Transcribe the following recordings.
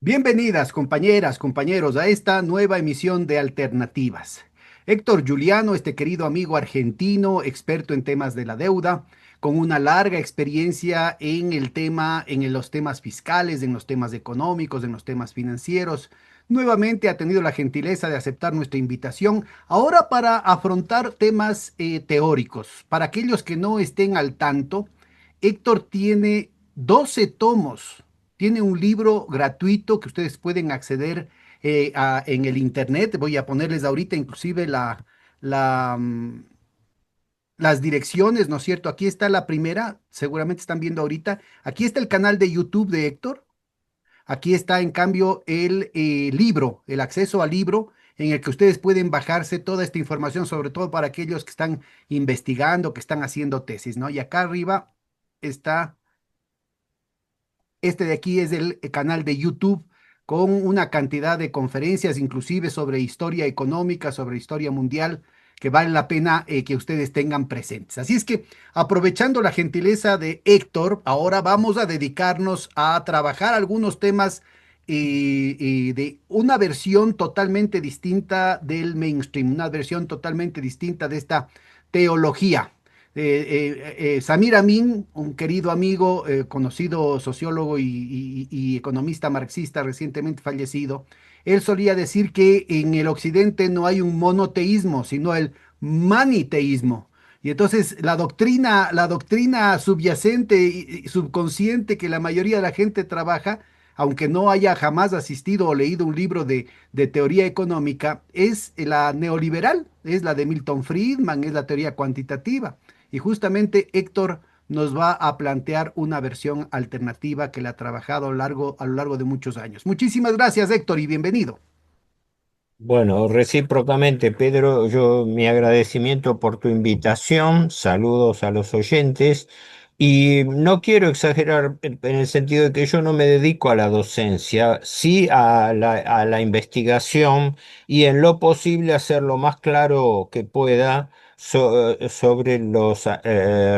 Bienvenidas, compañeras, compañeros, a esta nueva emisión de Alternativas. Héctor Juliano, este querido amigo argentino, experto en temas de la deuda, con una larga experiencia en el tema, en los temas fiscales, en los temas económicos, en los temas financieros. Nuevamente ha tenido la gentileza de aceptar nuestra invitación, ahora para afrontar temas teóricos. Para aquellos que no estén al tanto, Héctor tiene 12 tomos, tiene un libro gratuito que ustedes pueden acceder en el internet. Voy a ponerles ahorita inclusive la, mm, las direcciones, ¿no es cierto? Aquí está la primera, seguramente están viendo ahorita. Aquí está el canal de YouTube de Héctor. Aquí está, en cambio, el libro, el acceso al libro en el que ustedes pueden bajarse toda esta información, sobre todo para aquellos que están investigando, que están haciendo tesis, ¿no? Y acá arriba está, este de aquí es el canal de YouTube con una cantidad de conferencias, inclusive sobre historia económica, sobre historia mundial, que vale la pena que ustedes tengan presentes. Así es que, aprovechando la gentileza de Héctor, ahora vamos a dedicarnos a trabajar algunos temas de una versión totalmente distinta del mainstream, una versión totalmente distinta de esta teología. Samir Amin, un querido amigo, conocido sociólogo y economista marxista recientemente fallecido, él solía decir que en el occidente no hay un monoteísmo, sino el maniteísmo. Y entonces la doctrina subyacente y subconsciente que la mayoría de la gente trabaja, aunque no haya jamás asistido o leído un libro de teoría económica, es la neoliberal, es la de Milton Friedman, es la teoría cuantitativa. Y justamente Héctor nos va a plantear una versión alternativa que le ha trabajado a lo largo de muchos años. Muchísimas gracias, Héctor, y bienvenido. Bueno, recíprocamente, Pedro, yo mi agradecimiento por tu invitación, saludos a los oyentes y no quiero exagerar en el sentido de que yo no me dedico a la docencia, sí a la investigación y en lo posible hacer lo más claro que pueda sobre los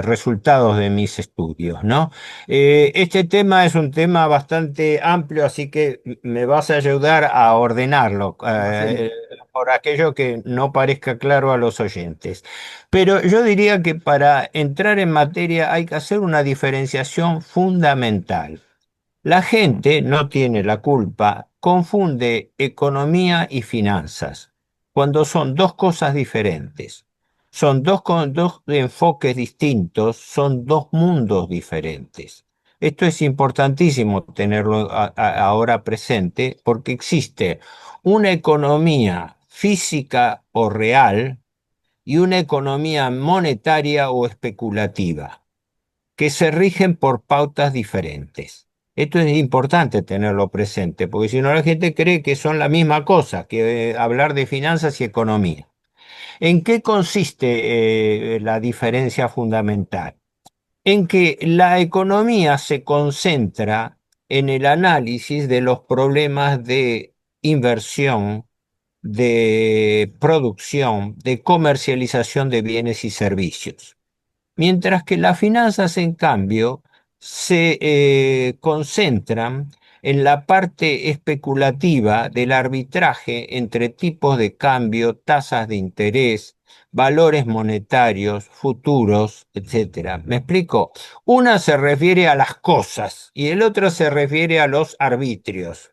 resultados de mis estudios, ¿no? Este tema es un tema bastante amplio, así que me vas a ayudar a ordenarlo, Lo hacemos. por aquello que no parezca claro a los oyentes. Pero yo diría que para entrar en materia hay que hacer una diferenciación fundamental. La gente no tiene la culpa, confunde economía y finanzas, cuando son dos cosas diferentes. Son dos enfoques distintos, son dos mundos diferentes. Esto es importantísimo tenerlo ahora presente porque existe una economía física o real y una economía monetaria o especulativa que se rigen por pautas diferentes. Esto es importante tenerlo presente, porque si no la gente cree que son la misma cosa, que hablar de finanzas y economía. ¿En qué consiste la diferencia fundamental? En que la economía se concentra en el análisis de los problemas de inversión, de producción, de comercialización de bienes y servicios. Mientras que las finanzas, en cambio, se concentran en la parte especulativa del arbitraje entre tipos de cambio, tasas de interés, valores monetarios, futuros, etcétera. ¿Me explico? Una se refiere a las cosas y el otro se refiere a los arbitrios.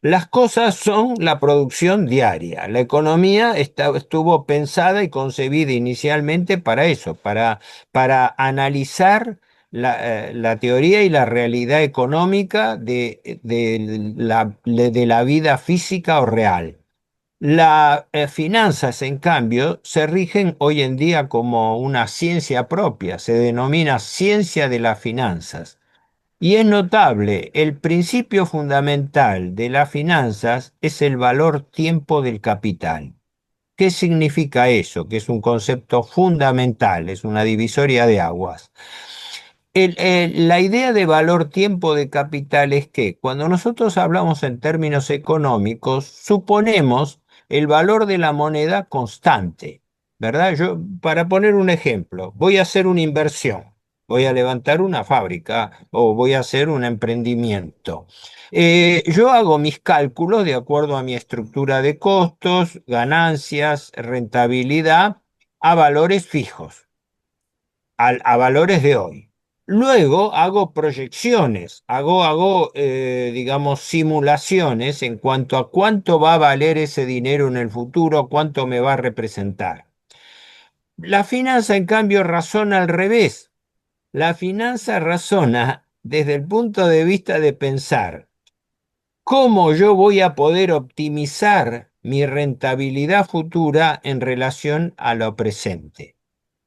Las cosas son la producción diaria. La economía estuvo pensada y concebida inicialmente para eso, para analizar la teoría y la realidad económica de la vida física o real. Las finanzas, en cambio, se rigen hoy en día como una ciencia propia, se denomina ciencia de las finanzas. Y es notable, el principio fundamental de las finanzas es el valor tiempo del capital. ¿Qué significa eso? Que es un concepto fundamental, es una divisoria de aguas. La idea de valor tiempo de capital es que cuando nosotros hablamos en términos económicos, suponemos el valor de la moneda constante, ¿verdad? Yo, para poner un ejemplo, voy a hacer una inversión, voy a levantar una fábrica o voy a hacer un emprendimiento. Yo hago mis cálculos de acuerdo a mi estructura de costos, ganancias, rentabilidad, a valores fijos a valores de hoy. Luego hago proyecciones, digamos, simulaciones en cuanto a cuánto va a valer ese dinero en el futuro, cuánto me va a representar. La finanza, en cambio, razona al revés. La finanza razona desde el punto de vista de pensar cómo yo voy a poder optimizar mi rentabilidad futura en relación a lo presente.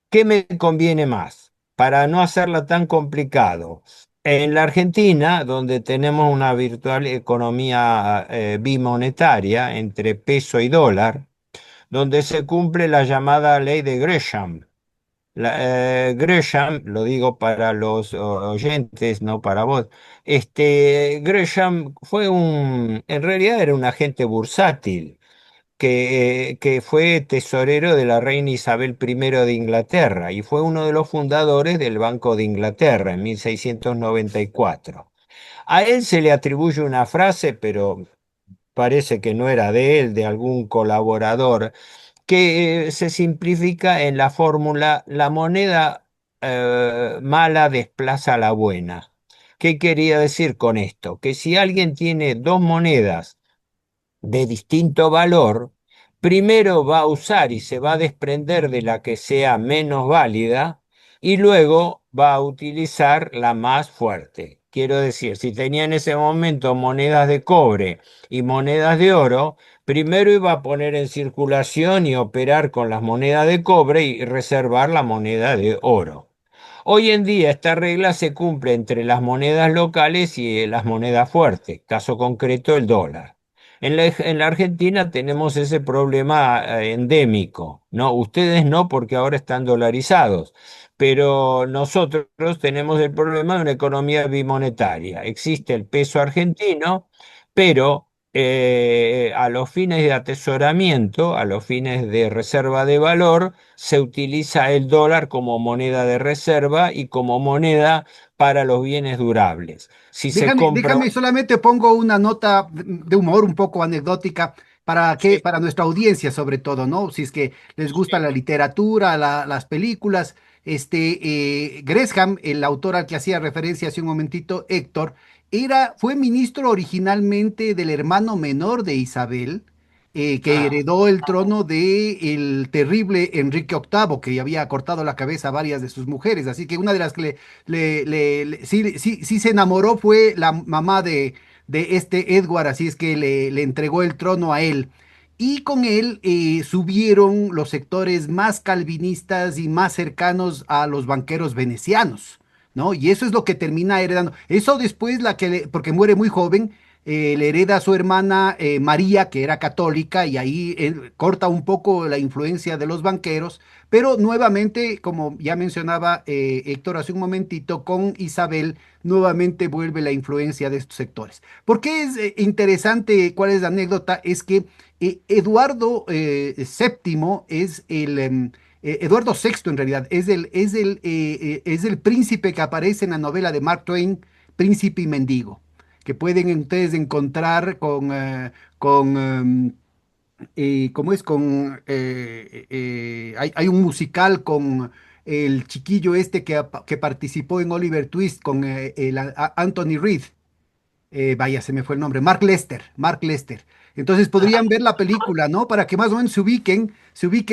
¿Qué me conviene más? Para no hacerla tan complicado. En la Argentina, donde tenemos una virtual economía bimonetaria entre peso y dólar, donde se cumple la llamada ley de Gresham. Gresham, lo digo para los oyentes, no para vos, Gresham en realidad era un agente bursátil que fue tesorero de la reina Isabel I de Inglaterra y fue uno de los fundadores del Banco de Inglaterra en 1694. A él se le atribuye una frase, pero parece que no era de él, de algún colaborador, que se simplifica en la fórmula: la moneda mala desplaza a la buena. ¿Qué quería decir con esto? Que si alguien tiene dos monedas de distinto valor, primero va a usar y se va a desprender de la que sea menos válida y luego va a utilizar la más fuerte. Quiero decir, si tenía en ese momento monedas de cobre y monedas de oro, primero iba a poner en circulación y operar con las monedas de cobre y reservar la moneda de oro. Hoy en día esta regla se cumple entre las monedas locales y las monedas fuertes, caso concreto el dólar. En la Argentina tenemos ese problema endémico, ¿no? Ustedes no, porque ahora están dolarizados, pero nosotros tenemos el problema de una economía bimonetaria. Existe el peso argentino, pero a los fines de atesoramiento, a los fines de reserva de valor, se utiliza el dólar como moneda de reserva y como moneda para los bienes durables. Si se compra Déjame, solamente pongo una nota de humor un poco anecdótica Sí, para nuestra audiencia sobre todo, ¿no? Si es que les gusta sí. la literatura, las películas, Gresham, el autor al que hacía referencia hace un momentito, Héctor, fue ministro originalmente del hermano menor de Isabel, que Ah, heredó el trono de el terrible Enrique VIII, que había cortado la cabeza a varias de sus mujeres. Así que una de las que sí, sí, sí se enamoró fue la mamá de este Edward, así es que le entregó el trono a él. Y con él subieron los sectores más calvinistas y más cercanos a los banqueros venecianos, ¿no? Y eso es lo que termina heredando. Eso después, porque muere muy joven, le hereda a su hermana María, que era católica, y ahí corta un poco la influencia de los banqueros, pero nuevamente, como ya mencionaba Héctor hace un momentito, con Isabel, nuevamente vuelve la influencia de estos sectores. ¿Por qué es interesante? ¿Cuál es la anécdota? Es que Eduardo VII es Eduardo VI en realidad, es el príncipe que aparece en la novela de Mark Twain, Príncipe y Mendigo, que pueden ustedes encontrar ¿cómo es? Hay un musical con el chiquillo este que participó en Oliver Twist con Anthony Reed. Vaya, se me fue el nombre, Mark Lester, Mark Lester. Entonces podrían ver la película, ¿no? Para que más o menos se ubiquen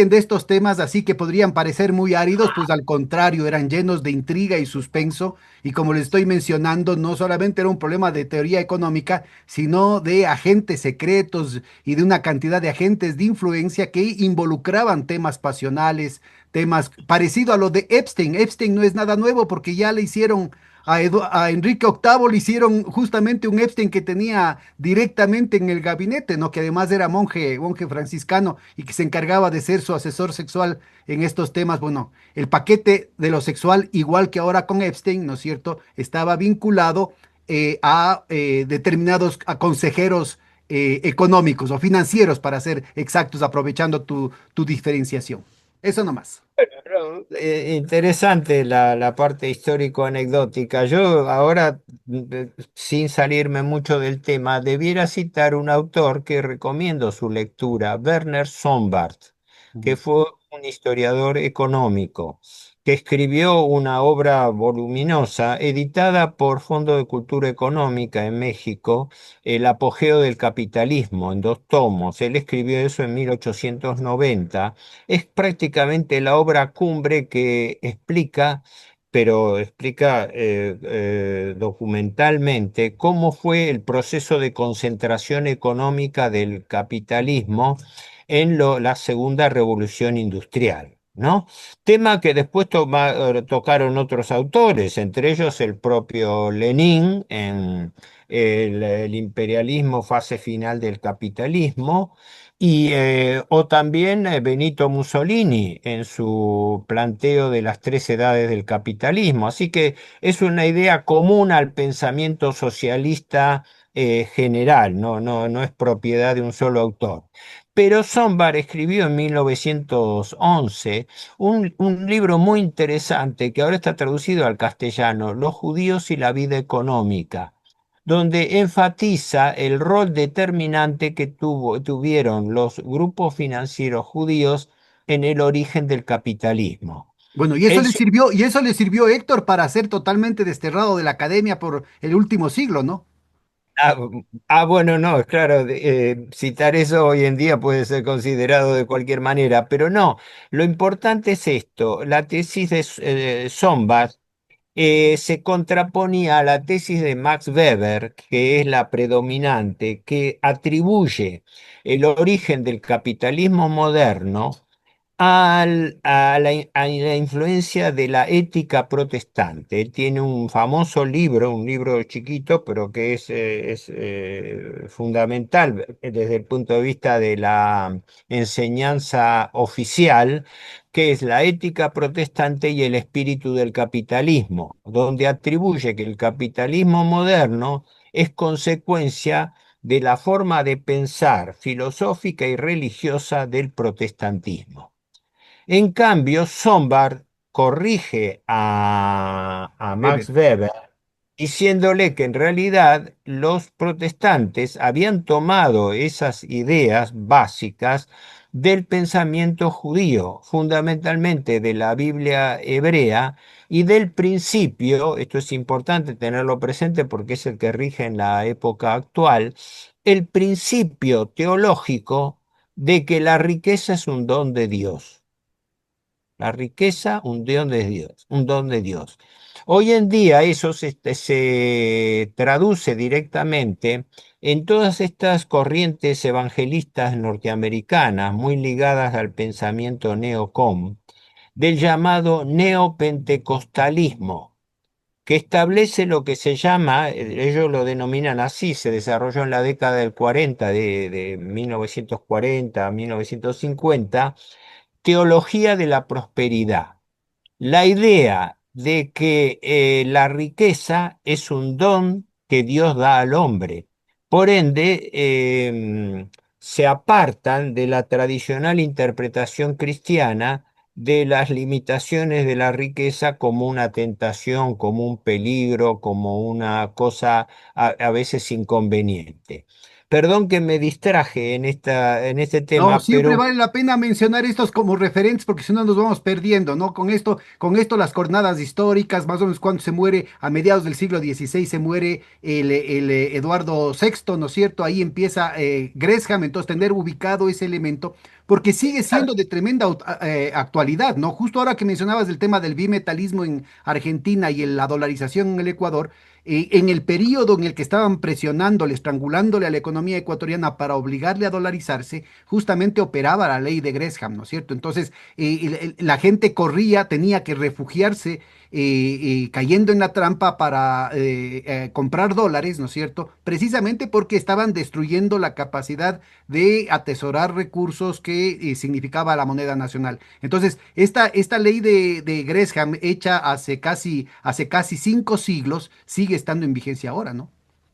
de estos temas así que podrían parecer muy áridos, pues al contrario, eran llenos de intriga y suspenso. Y como les estoy mencionando, no solamente era un problema de teoría económica, sino de agentes secretos y de una cantidad de agentes de influencia que involucraban temas pasionales, temas parecido a lo de Epstein. Epstein no es nada nuevo porque ya le hicieron a Enrique VIII le hicieron justamente un Epstein que tenía directamente en el gabinete, ¿no? Que además era monje franciscano y que se encargaba de ser su asesor sexual en estos temas. Bueno, el paquete de lo sexual, igual que ahora con Epstein, ¿no es cierto?, estaba vinculado a determinados a consejeros económicos o financieros, para ser exactos, aprovechando tu diferenciación. Eso nomás. Pero, interesante la parte histórico-anecdótica. Yo ahora, sin salirme mucho del tema, debiera citar un autor que recomiendo su lectura, Werner Sombart, que Ujú. fue un historiador económico, que escribió una obra voluminosa editada por Fondo de Cultura Económica en México, El apogeo del capitalismo, en 2 tomos. Él escribió eso en 1890. Es prácticamente la obra cumbre que explica, pero explica documentalmente cómo fue el proceso de concentración económica del capitalismo en la segunda revolución industrial, ¿no? Tema que después tocaron otros autores, entre ellos el propio Lenin en el imperialismo, fase final del capitalismo, o también Benito Mussolini en su planteo de las 3 edades del capitalismo. Así que es una idea común al pensamiento socialista general, no es propiedad de un solo autor. Pero Sombar escribió en 1911 un libro muy interesante que ahora está traducido al castellano, Los judíos y la vida económica, donde enfatiza el rol determinante que tuvieron los grupos financieros judíos en el origen del capitalismo. Bueno, Él y eso le sirvió, Héctor, para ser totalmente desterrado de la academia por el último siglo, ¿no? Ah, bueno, no, claro, citar eso hoy en día puede ser considerado de cualquier manera, pero no, lo importante es esto, la tesis de Sombart se contraponía a la tesis de Max Weber, que es la predominante, que atribuye el origen del capitalismo moderno a la influencia de la ética protestante. Él tiene un famoso libro, un libro chiquito, pero que es fundamental desde el punto de vista de la enseñanza oficial, que es La ética protestante y el espíritu del capitalismo, donde atribuye que el capitalismo moderno es consecuencia de la forma de pensar filosófica y religiosa del protestantismo. En cambio, Sombart corrige a Max Weber. Weber diciéndole que en realidad los protestantes habían tomado esas ideas básicas del pensamiento judío, fundamentalmente de la Biblia hebrea y del principio, esto es importante tenerlo presente porque es el que rige en la época actual, el principio teológico de que la riqueza es un don de Dios. La riqueza, un don de Dios, un don de Dios. Hoy en día eso se traduce directamente en todas estas corrientes evangelistas norteamericanas, muy ligadas al pensamiento neocom, del llamado neopentecostalismo, que establece lo que se llama, ellos lo denominan así, se desarrolló en la década del 40, de 1940 a 1950, teología de la prosperidad. La idea de que la riqueza es un don que Dios da al hombre. Por ende, se apartan de la tradicional interpretación cristiana de las limitaciones de la riqueza como una tentación, como un peligro, como una cosa a veces inconveniente. Perdón que me distraje en este No, tema, siempre pero vale la pena mencionar estos como referentes porque si no nos vamos perdiendo, ¿no? Con esto las coordenadas históricas, más o menos cuando se muere, a mediados del siglo XVI se muere Eduardo VI, ¿no es cierto? Ahí empieza Gresham, entonces tener ubicado ese elemento, porque sigue siendo de tremenda actualidad, ¿no? Justo ahora que mencionabas el tema del bimetalismo en Argentina y la dolarización en el Ecuador, en el periodo en el que estaban presionándole, estrangulándole a la economía ecuatoriana para obligarle a dolarizarse, justamente operaba la ley de Gresham, ¿no es cierto? Entonces, la gente corría, tenía que refugiarse cayendo en la trampa para comprar dólares, ¿no es cierto? Precisamente porque estaban destruyendo la capacidad de atesorar recursos que significaba la moneda nacional. Entonces, esta ley de Gresham, hecha hace casi 5 siglos, sigue estando en vigencia ahora, ¿no?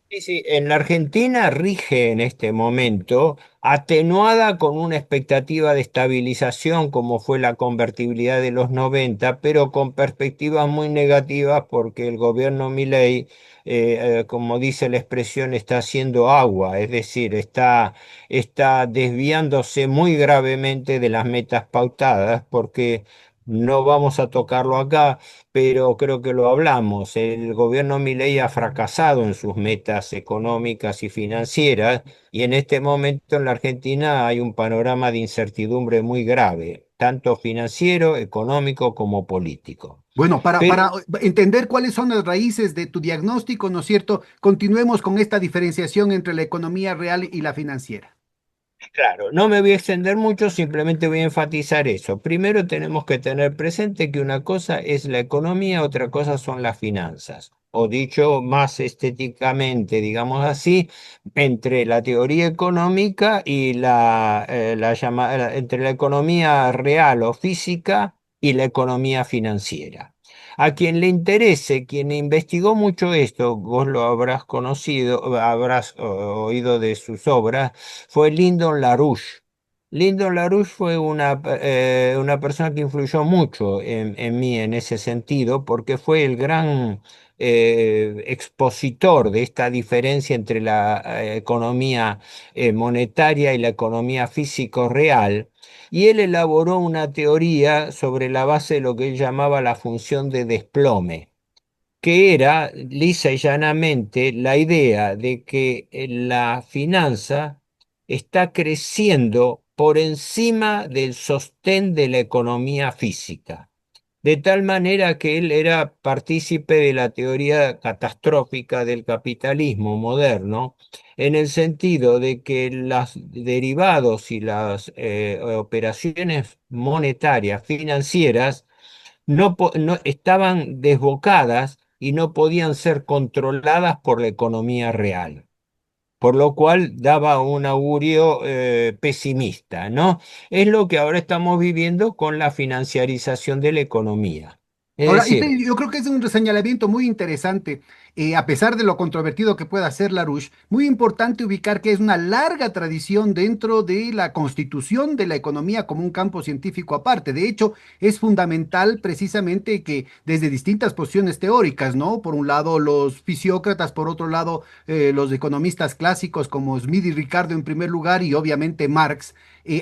Sí, sí, en la Argentina rige en este momento, atenuada con una expectativa de estabilización como fue la convertibilidad de los 90, pero con perspectivas muy negativas porque el gobierno Milei, como dice la expresión, está haciendo agua, es decir, está desviándose muy gravemente de las metas pautadas porque no vamos a tocarlo acá, pero creo que lo hablamos. El gobierno Milei ha fracasado en sus metas económicas y financieras y en este momento en la Argentina hay un panorama de incertidumbre muy grave, tanto financiero, económico como político. Bueno, Pero para entender cuáles son las raíces de tu diagnóstico, ¿no es cierto? Continuemos con esta diferenciación entre la economía real y la financiera. claro, no me voy a extender mucho, simplemente voy a enfatizar eso. Primero tenemos que tener presente que una cosa es la economía, otra cosa son las finanzas. O dicho más estéticamente, digamos así, entre la teoría económica y entre la economía real o física y la economía financiera. A quien le interese, quien investigó mucho esto, vos lo habrás conocido, habrás oído de sus obras, fue Lyndon LaRouche. Lyndon LaRouche fue una persona que influyó mucho en mí en ese sentido, porque fue el gran expositor de esta diferencia entre la economía monetaria y la economía físico-real. Y él elaboró una teoría sobre la base de lo que él llamaba la función de desplome, que era lisa y llanamente la idea de que la finanza está creciendo por encima del sostén de la economía física. De tal manera que él era partícipe de la teoría catastrófica del capitalismo moderno, en el sentido de que los derivados y las operaciones monetarias financieras no estaban desbocadas y no podían ser controladas por la economía real, por lo cual daba un augurio pesimista, ¿no? Es lo que ahora estamos viviendo con la financiarización de la economía. Es Ahora, decir, yo creo que es un señalamiento muy interesante, a pesar de lo controvertido que pueda ser Larouche, muy importante ubicar que es una larga tradición dentro de la constitución de la economía como un campo científico aparte. De hecho, es fundamental precisamente que desde distintas posiciones teóricas, ¿no? Por un lado, los fisiócratas, por otro lado, los economistas clásicos como Smith y Ricardo en primer lugar y obviamente Marx,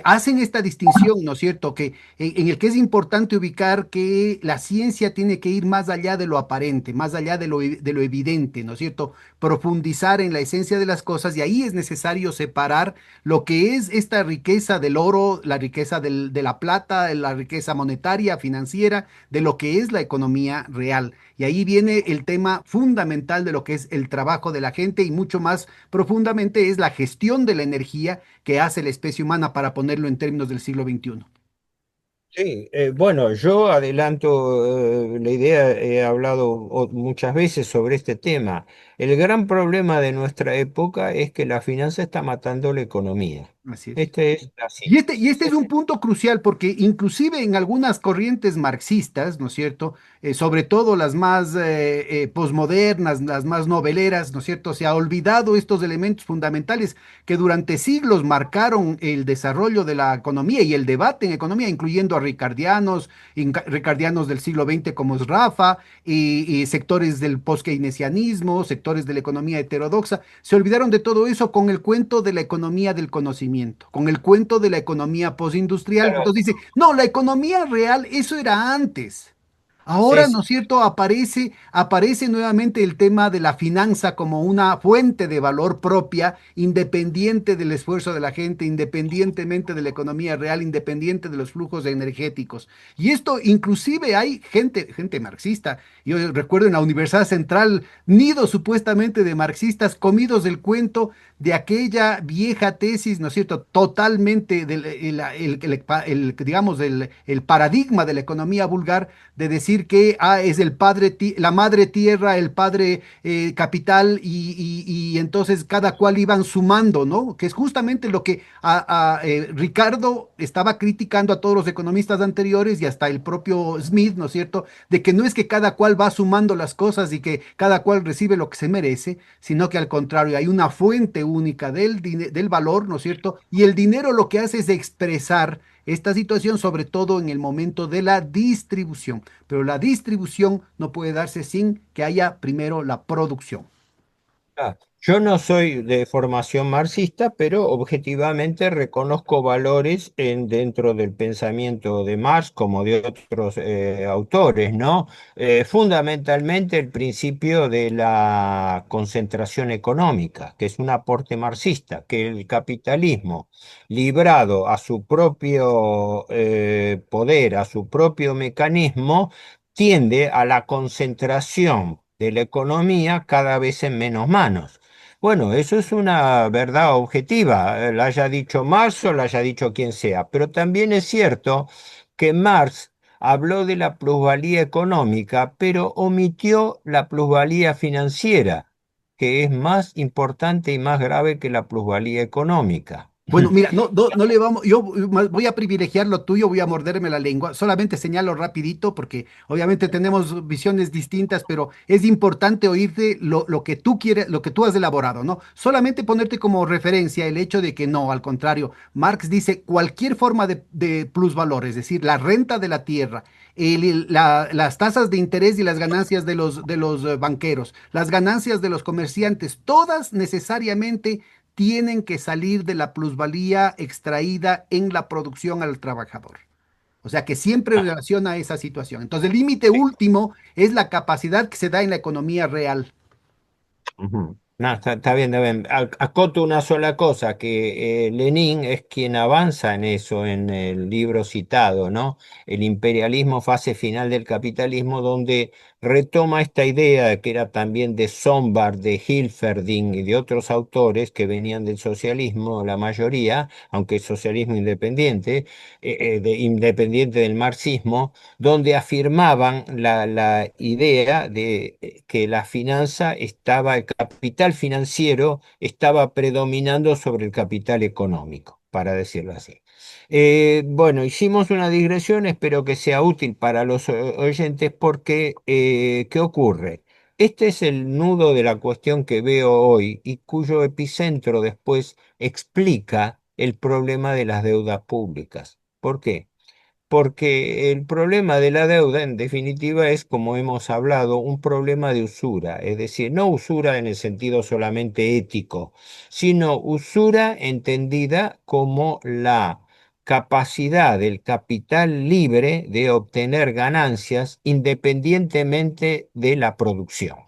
hacen esta distinción, ¿no es cierto? Que en el que es importante ubicar que la ciencia tiene que ir más allá de lo aparente, más allá de lo evidente, ¿no es cierto? Profundizar en la esencia de las cosas y ahí es necesario separar lo que es esta riqueza del oro, la riqueza de la plata, la riqueza monetaria, financiera, de lo que es la economía real. Y ahí viene el tema fundamental de lo que es el trabajo de la gente y mucho más profundamente es la gestión de la energía que hace la especie humana para ponerlo en términos del siglo XXI. sí, bueno, yo adelanto la idea, he hablado muchas veces sobre este tema. El gran problema de nuestra época es que la finanza está matando la economía. Así es. Esta es la Y este es síntesis. un punto crucial porque inclusive en algunas corrientes marxistas, ¿no es cierto? Sobre todo las más posmodernas, las más noveleras, ¿no es cierto? Se ha olvidado estos elementos fundamentales que durante siglos marcaron el desarrollo de la economía y el debate en economía, incluyendo a ricardianos del siglo XX como es Rafa, y sectores del post-keynesianismo, sectores de la economía heterodoxa. Se olvidaron de todo eso con el cuento de la economía del conocimiento, con el cuento de la economía postindustrial. Claro, Entonces dice, no, la economía real, eso era antes. sí, Ahora, ¿no es cierto?, aparece nuevamente el tema de la finanza como una fuente de valor propia, independiente del esfuerzo de la gente, independientemente de la economía real, independiente de los flujos energéticos. Y esto inclusive hay gente marxista. Yo recuerdo en la Universidad Central, nido supuestamente de marxistas comidos del cuento de aquella vieja tesis, ¿no es cierto?, totalmente digamos, el paradigma de la economía vulgar de decir decir que es el padre, la madre tierra, el padre capital, y entonces cada cual iban sumando, ¿no? Que es justamente lo que Ricardo estaba criticando a todos los economistas anteriores y hasta el propio Smith, ¿no es cierto? De que no es que cada cual va sumando las cosas y que cada cual recibe lo que se merece, sino que al contrario, hay una fuente única del valor, ¿no es cierto? Y el dinero lo que hace es expresar esta situación, sobre todo en el momento de la distribución. Pero la distribución no puede darse sin que haya primero la producción. Yo no soy de formación marxista, pero objetivamente reconozco valores dentro del pensamiento de Marx como de otros autores, ¿no? Fundamentalmente el principio de la concentración económica, que es un aporte marxista, que el capitalismo librado a su propio poder, a su propio mecanismo, tiende a la concentración de la economía cada vez en menos manos. Bueno, eso es una verdad objetiva, la haya dicho Marx o la haya dicho quien sea, pero también es cierto que Marx habló de la plusvalía económica, pero omitió la plusvalía financiera, que es más importante y más grave que la plusvalía económica. Bueno, mira, no le vamos, yo voy a privilegiar lo tuyo, voy a morderme la lengua, solamente señalo rapidito porque obviamente tenemos visiones distintas, pero es importante oírte lo que tú quieres, lo que tú has elaborado, ¿no? Solamente ponerte como referencia el hecho de que no, al contrario, Marx dice cualquier forma de plusvalor, es decir, la renta de la tierra, las tasas de interés y las ganancias de los banqueros, las ganancias de los comerciantes, todas necesariamente tienen que salir de la plusvalía extraída en la producción al trabajador. O sea que siempre relaciona esa situación. Entonces, el límite último es la capacidad que se da en la economía real. Ujú. No, está bien, está bien. Acoto una sola cosa, que Lenin es quien avanza en eso en el libro citado, ¿no? El imperialismo, fase final del capitalismo, donde retoma esta idea que era también de Sombart, de Hilferding y de otros autores que venían del socialismo, la mayoría, aunque es socialismo independiente, independiente del marxismo, donde afirmaban la idea de que la finanza estaba, el capital financiero estaba predominando sobre el capital económico, para decirlo así. Bueno, hicimos una digresión, espero que sea útil para los oyentes porque, ¿qué ocurre? Este es el nudo de la cuestión que veo hoy y cuyo epicentro después explica el problema de las deudas públicas. ¿Por qué? Porque el problema de la deuda, en definitiva, es, como hemos hablado, un problema de usura, es decir, no usura en el sentido solamente ético, sino usura entendida como la capacidad del capital libre de obtener ganancias independientemente de la producción,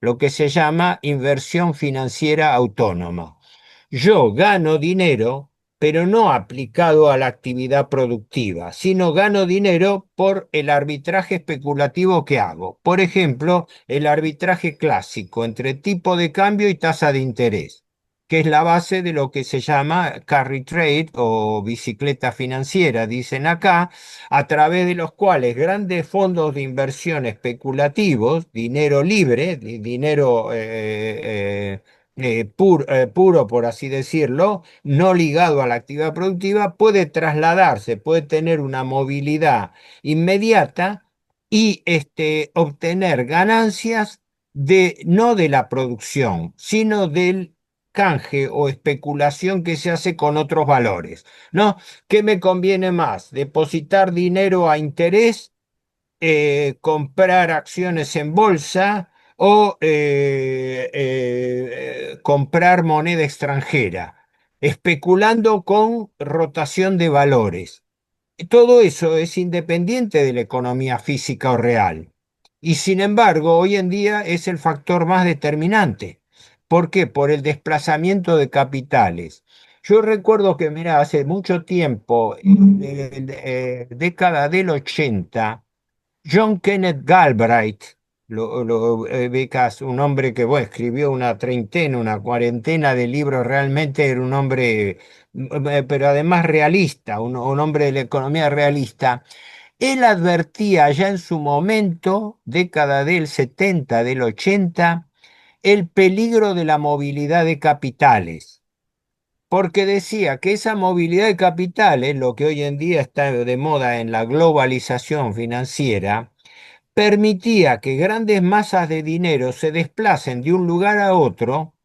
lo que se llama inversión financiera autónoma. Yo gano dinero, pero no aplicado a la actividad productiva, sino gano dinero por el arbitraje especulativo que hago. Por ejemplo, el arbitraje clásico entre tipo de cambio y tasa de interés, que es la base de lo que se llama carry trade o bicicleta financiera, dicen acá, a través de los cuales grandes fondos de inversión especulativos, dinero libre, dinero puro, por así decirlo, no ligado a la actividad productiva, puede trasladarse, puede tener una movilidad inmediata y obtener ganancias no de la producción, sino del canje o especulación que se hace con otros valores, ¿no? ¿Qué me conviene más? ¿Depositar dinero a interés, comprar acciones en bolsa o comprar moneda extranjera, especulando con rotación de valores? Todo eso es independiente de la economía física o real. Y sin embargo, hoy en día es el factor más determinante. ¿Por qué? Por el desplazamiento de capitales. Yo recuerdo que, mira, hace mucho tiempo, en la década del 80, John Kenneth Galbraith, lo becas, un hombre que bueno, escribió una treintena, una cuarentena de libros, realmente era un hombre, pero además realista, un hombre de la economía realista, Él advertía ya en su momento, década del 70, del 80, el peligro de la movilidad de capitales, porque decía que esa movilidad de capitales, lo que hoy en día está de moda en la globalización financiera, permitía que grandes masas de dinero se desplacen de un lugar a otro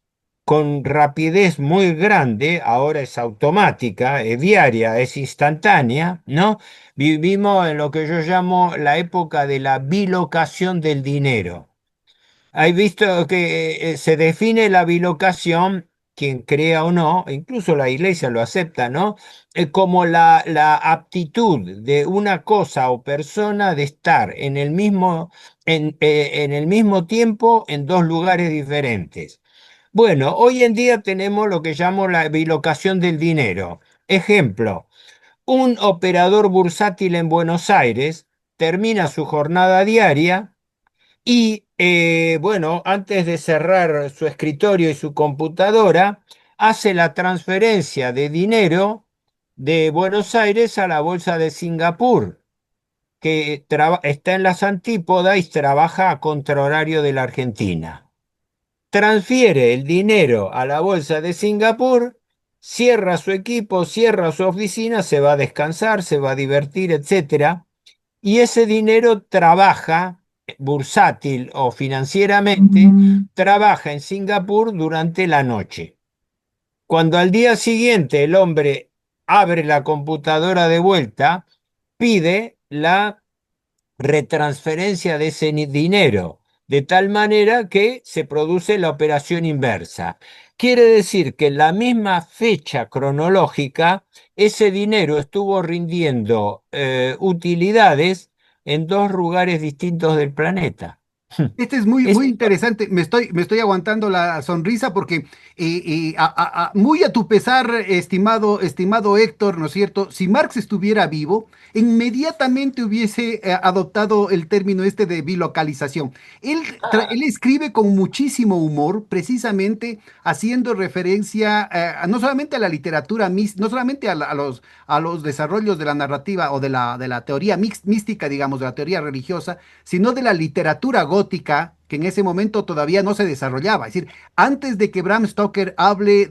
con rapidez muy grande, ahora es automática, es diaria, es instantánea, ¿no? Vivimos en lo que yo llamo la época de la bilocación del dinero. Hay visto que se define la bilocación, quien crea o no, incluso la iglesia lo acepta, ¿no? Como la aptitud de una cosa o persona de estar en el mismo tiempo en dos lugares diferentes. Bueno, hoy en día tenemos lo que llamo la bilocación del dinero. Ejemplo, un operador bursátil en Buenos Aires termina su jornada diaria y, bueno, antes de cerrar su escritorio y su computadora, hace la transferencia de dinero de Buenos Aires a la bolsa de Singapur, que está en las antípodas y trabaja a contrahorario de la Argentina. Transfiere el dinero a la bolsa de Singapur, cierra su equipo, cierra su oficina, se va a descansar, se va a divertir, etcétera, y ese dinero trabaja, bursátil o financieramente, trabaja en Singapur durante la noche. Cuando al día siguiente el hombre abre la computadora de vuelta, pide la retransferencia de ese dinero, de tal manera que se produce la operación inversa. Quiere decir que en la misma fecha cronológica, ese dinero estuvo rindiendo utilidades en dos lugares distintos del planeta. Este es muy, Es, muy interesante. Me estoy aguantando la sonrisa porque muy a tu pesar, estimado Héctor, ¿no es cierto? Si Marx estuviera vivo, inmediatamente hubiese adoptado el término este de bilocalización. Él escribe con muchísimo humor, precisamente haciendo referencia no solamente a la literatura, no solamente a los desarrollos de la narrativa o de la teoría mística, digamos, de la teoría religiosa, sino de la literatura gótica que en ese momento todavía no se desarrollaba. Es decir, antes de que Bram Stoker hable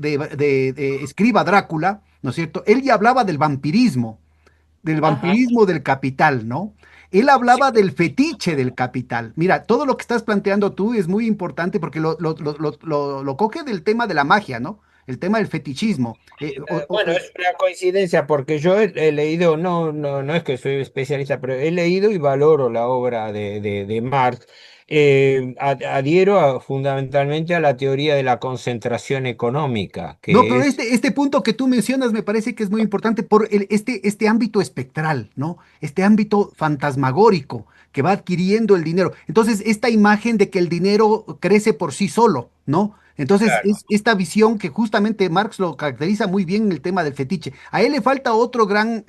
escriba Drácula, ¿no es cierto? Él ya hablaba del ajá. vampirismo del capital, ¿no? Él hablaba del fetiche del capital. Mira, todo lo que estás planteando tú es muy importante porque lo coge del tema de la magia, ¿no? El tema del fetichismo. Bueno, es una coincidencia porque yo he leído, no es que soy especialista, pero he leído y valoro la obra de Marx. Adhiero fundamentalmente a la teoría de la concentración económica, No, que pero es, este punto que tú mencionas me parece que es muy importante por este ámbito espectral, ¿no? Este ámbito fantasmagórico que va adquiriendo el dinero. Entonces, esta imagen de que el dinero crece por sí solo, ¿no? Entonces, claro. es esta visión que justamente Marx lo caracteriza muy bien en el tema del fetiche. A él le falta otro gran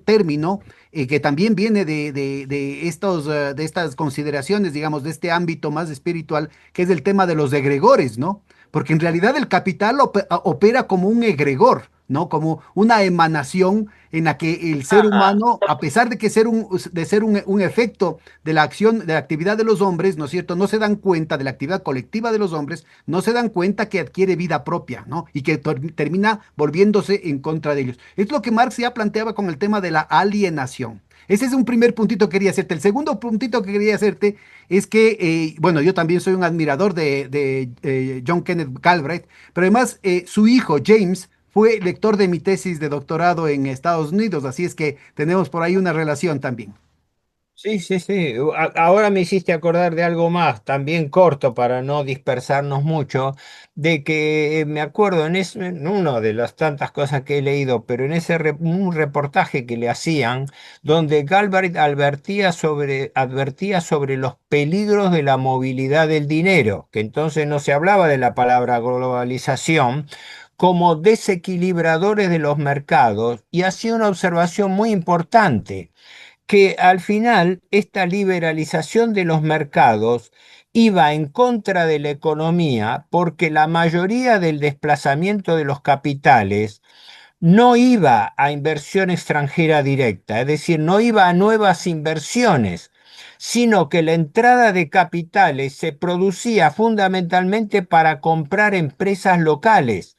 término que también viene de estas consideraciones, digamos, de este ámbito más espiritual, que es el tema de los egregores, ¿no? Porque en realidad el capital opera como un egregor, ¿no? Como una emanación en la que el ser Ajá. humano, a pesar de ser un efecto de la acción, de la actividad de los hombres, ¿no es cierto? No se dan cuenta de la actividad colectiva de los hombres, no se dan cuenta que adquiere vida propia, ¿no? Y que termina volviéndose en contra de ellos. Es lo que Marx ya planteaba con el tema de la alienación. Ese es un primer puntito que quería hacerte. El segundo puntito que quería hacerte es que, bueno, yo también soy un admirador de John Kenneth Galbraith, pero además su hijo James fue lector de mi tesis de doctorado en Estados Unidos, así es que tenemos por ahí una relación también. Sí, sí, sí. Ahora me hiciste acordar de algo más, también corto para no dispersarnos mucho, de que me acuerdo en una de las tantas cosas que he leído, pero en un reportaje que le hacían, donde Galbraith advertía sobre los peligros de la movilidad del dinero, que entonces no se hablaba de la palabra globalización, como desequilibradores de los mercados, y hacía una observación muy importante que al final esta liberalización de los mercados iba en contra de la economía porque la mayoría del desplazamiento de los capitales no iba a inversión extranjera directa, es decir, no iba a nuevas inversiones, sino que la entrada de capitales se producía fundamentalmente para comprar empresas locales,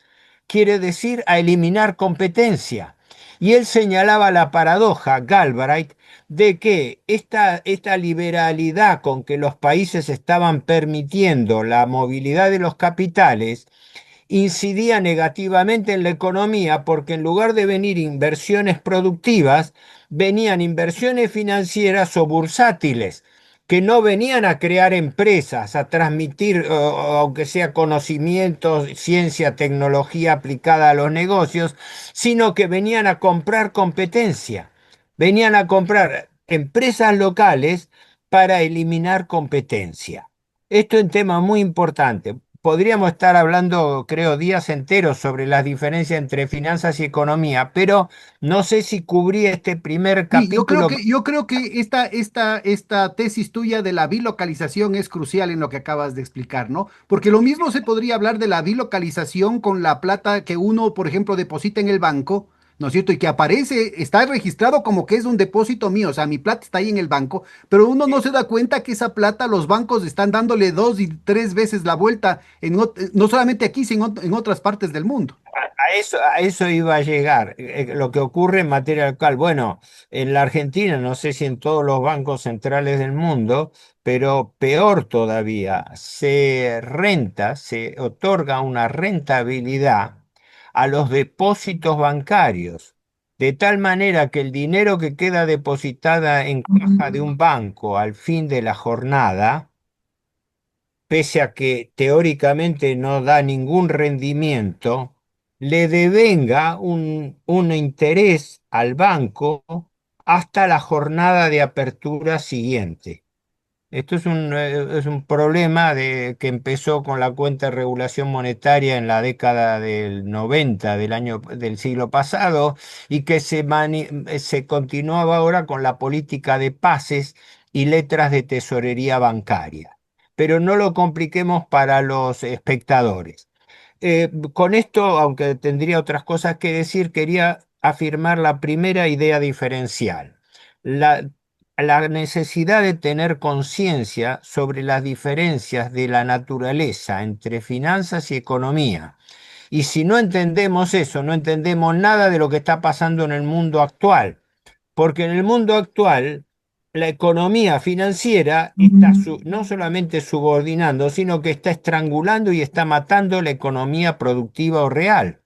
quiere decir a eliminar competencia. Y él señalaba la paradoja, Galbraith, de que esta liberalidad con que los países estaban permitiendo la movilidad de los capitales, incidía negativamente en la economía porque en lugar de venir inversiones productivas, venían inversiones financieras o bursátiles, que no venían a crear empresas, a transmitir, aunque sea conocimientos, ciencia, tecnología aplicada a los negocios, sino que venían a comprar competencia, venían a comprar empresas locales para eliminar competencia. Esto es un tema muy importante. Podríamos estar hablando, creo, días enteros sobre las diferencias entre finanzas y economía, pero no sé si cubrí este primer Sí, capítulo. yo creo que esta tesis tuya de la bilocalización es crucial en lo que acabas de explicar, ¿no? Porque lo mismo se podría hablar de la bilocalización con la plata que uno, por ejemplo, deposita en el banco, ¿no es cierto? Y que aparece, está registrado como que es un depósito mío, o sea, mi plata está ahí en el banco, pero uno no se da cuenta que esa plata los bancos están dándole 2 y 3 veces la vuelta, no solamente aquí, sino en otras partes del mundo. A eso iba a llegar. Lo que ocurre en materia local. Bueno, en la Argentina, no sé si en todos los bancos centrales del mundo, pero peor todavía, se otorga una rentabilidad a los depósitos bancarios, de tal manera que el dinero que queda depositada en caja de un banco al fin de la jornada, pese a que teóricamente no da ningún rendimiento, le devenga un interés al banco hasta la jornada de apertura siguiente. Esto es un problema que empezó con la cuenta de regulación monetaria en la década del 90 del siglo pasado y que se continuaba ahora con la política de pases y letras de tesorería bancaria. Pero no lo compliquemos para los espectadores. Con esto, aunque tendría otras cosas que decir, quería afirmar la primera idea diferencial. La, la necesidad de tener conciencia sobre las diferencias de la naturaleza entre finanzas y economía. Y si no entendemos eso, no entendemos nada de lo que está pasando en el mundo actual, porque en el mundo actual la economía financiera está no solamente subordinando, sino que está estrangulando y está matando la economía productiva o real.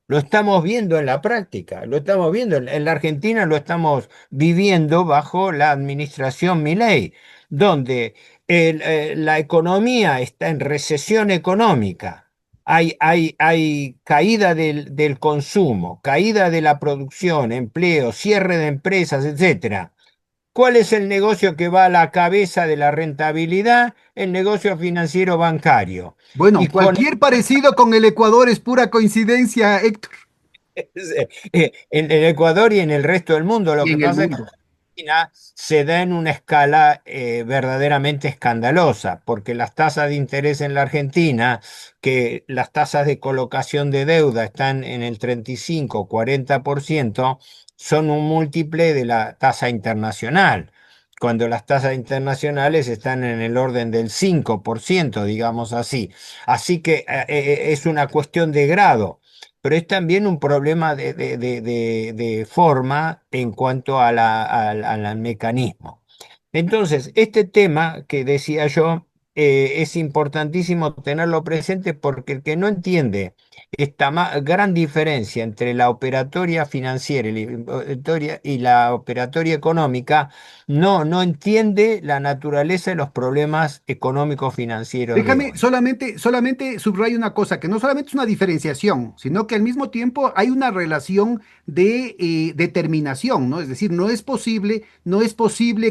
Lo estamos viendo en la práctica, lo estamos viendo en la Argentina, lo estamos viviendo bajo la administración Milei, donde la economía está en recesión económica. Hay caída del consumo, caída de la producción, empleo, cierre de empresas, etcétera. ¿Cuál es el negocio que va a la cabeza de la rentabilidad? El negocio financiero bancario. Bueno, Y con cualquier parecido con el Ecuador es pura coincidencia, Héctor, en el Ecuador y en el resto del mundo. Lo y que en el pasa es que mundo. Argentina se da en una escala verdaderamente escandalosa, porque las tasas de interés en la Argentina, que las tasas de colocación de deuda están en el 35-40%, son un múltiple de la tasa internacional, cuando las tasas internacionales están en el orden del 5%, digamos así. Así que es una cuestión de grado, pero es también un problema de forma en cuanto al mecanismo. Entonces, este tema que decía yo, es importantísimo tenerlo presente porque el que no entiende esta gran diferencia entre la operatoria financiera y la operatoria económica, no entiende la naturaleza de los problemas económicos financieros de Déjame hoy. solamente subrayo una cosa, que no solamente es una diferenciación, sino que al mismo tiempo hay una relación de determinación, ¿no? Es decir, no es posible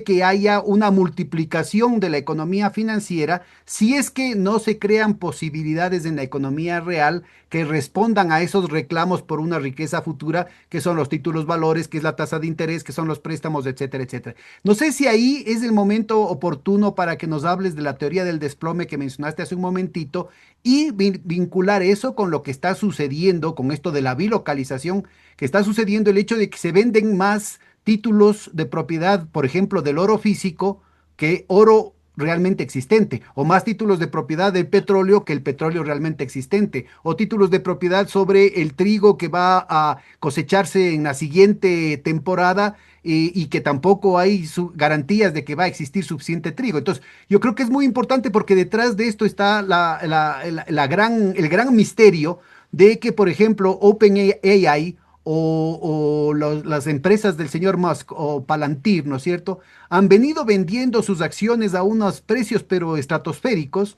que haya una multiplicación de la economía financiera si es que no se crean posibilidades en la economía real que que respondan a esos reclamos por una riqueza futura, que son los títulos valores, que es la tasa de interés, que son los préstamos, etcétera, etcétera. No sé si ahí es el momento oportuno para que nos hables de la teoría del desplome que mencionaste hace un momentito y vincular eso con lo que está sucediendo, con esto de la bilocalización, que está sucediendo el hecho de que se venden más títulos de propiedad, por ejemplo, del oro físico, que oro realmente existente, o más títulos de propiedad del petróleo que el petróleo realmente existente, o títulos de propiedad sobre el trigo que va a cosecharse en la siguiente temporada y que tampoco hay garantías de que va a existir suficiente trigo. Entonces, yo creo que es muy importante porque detrás de esto está el gran misterio de que, por ejemplo, OpenAI las empresas del señor Musk o Palantir, ¿no es cierto? Han venido vendiendo sus acciones a unos precios pero estratosféricos,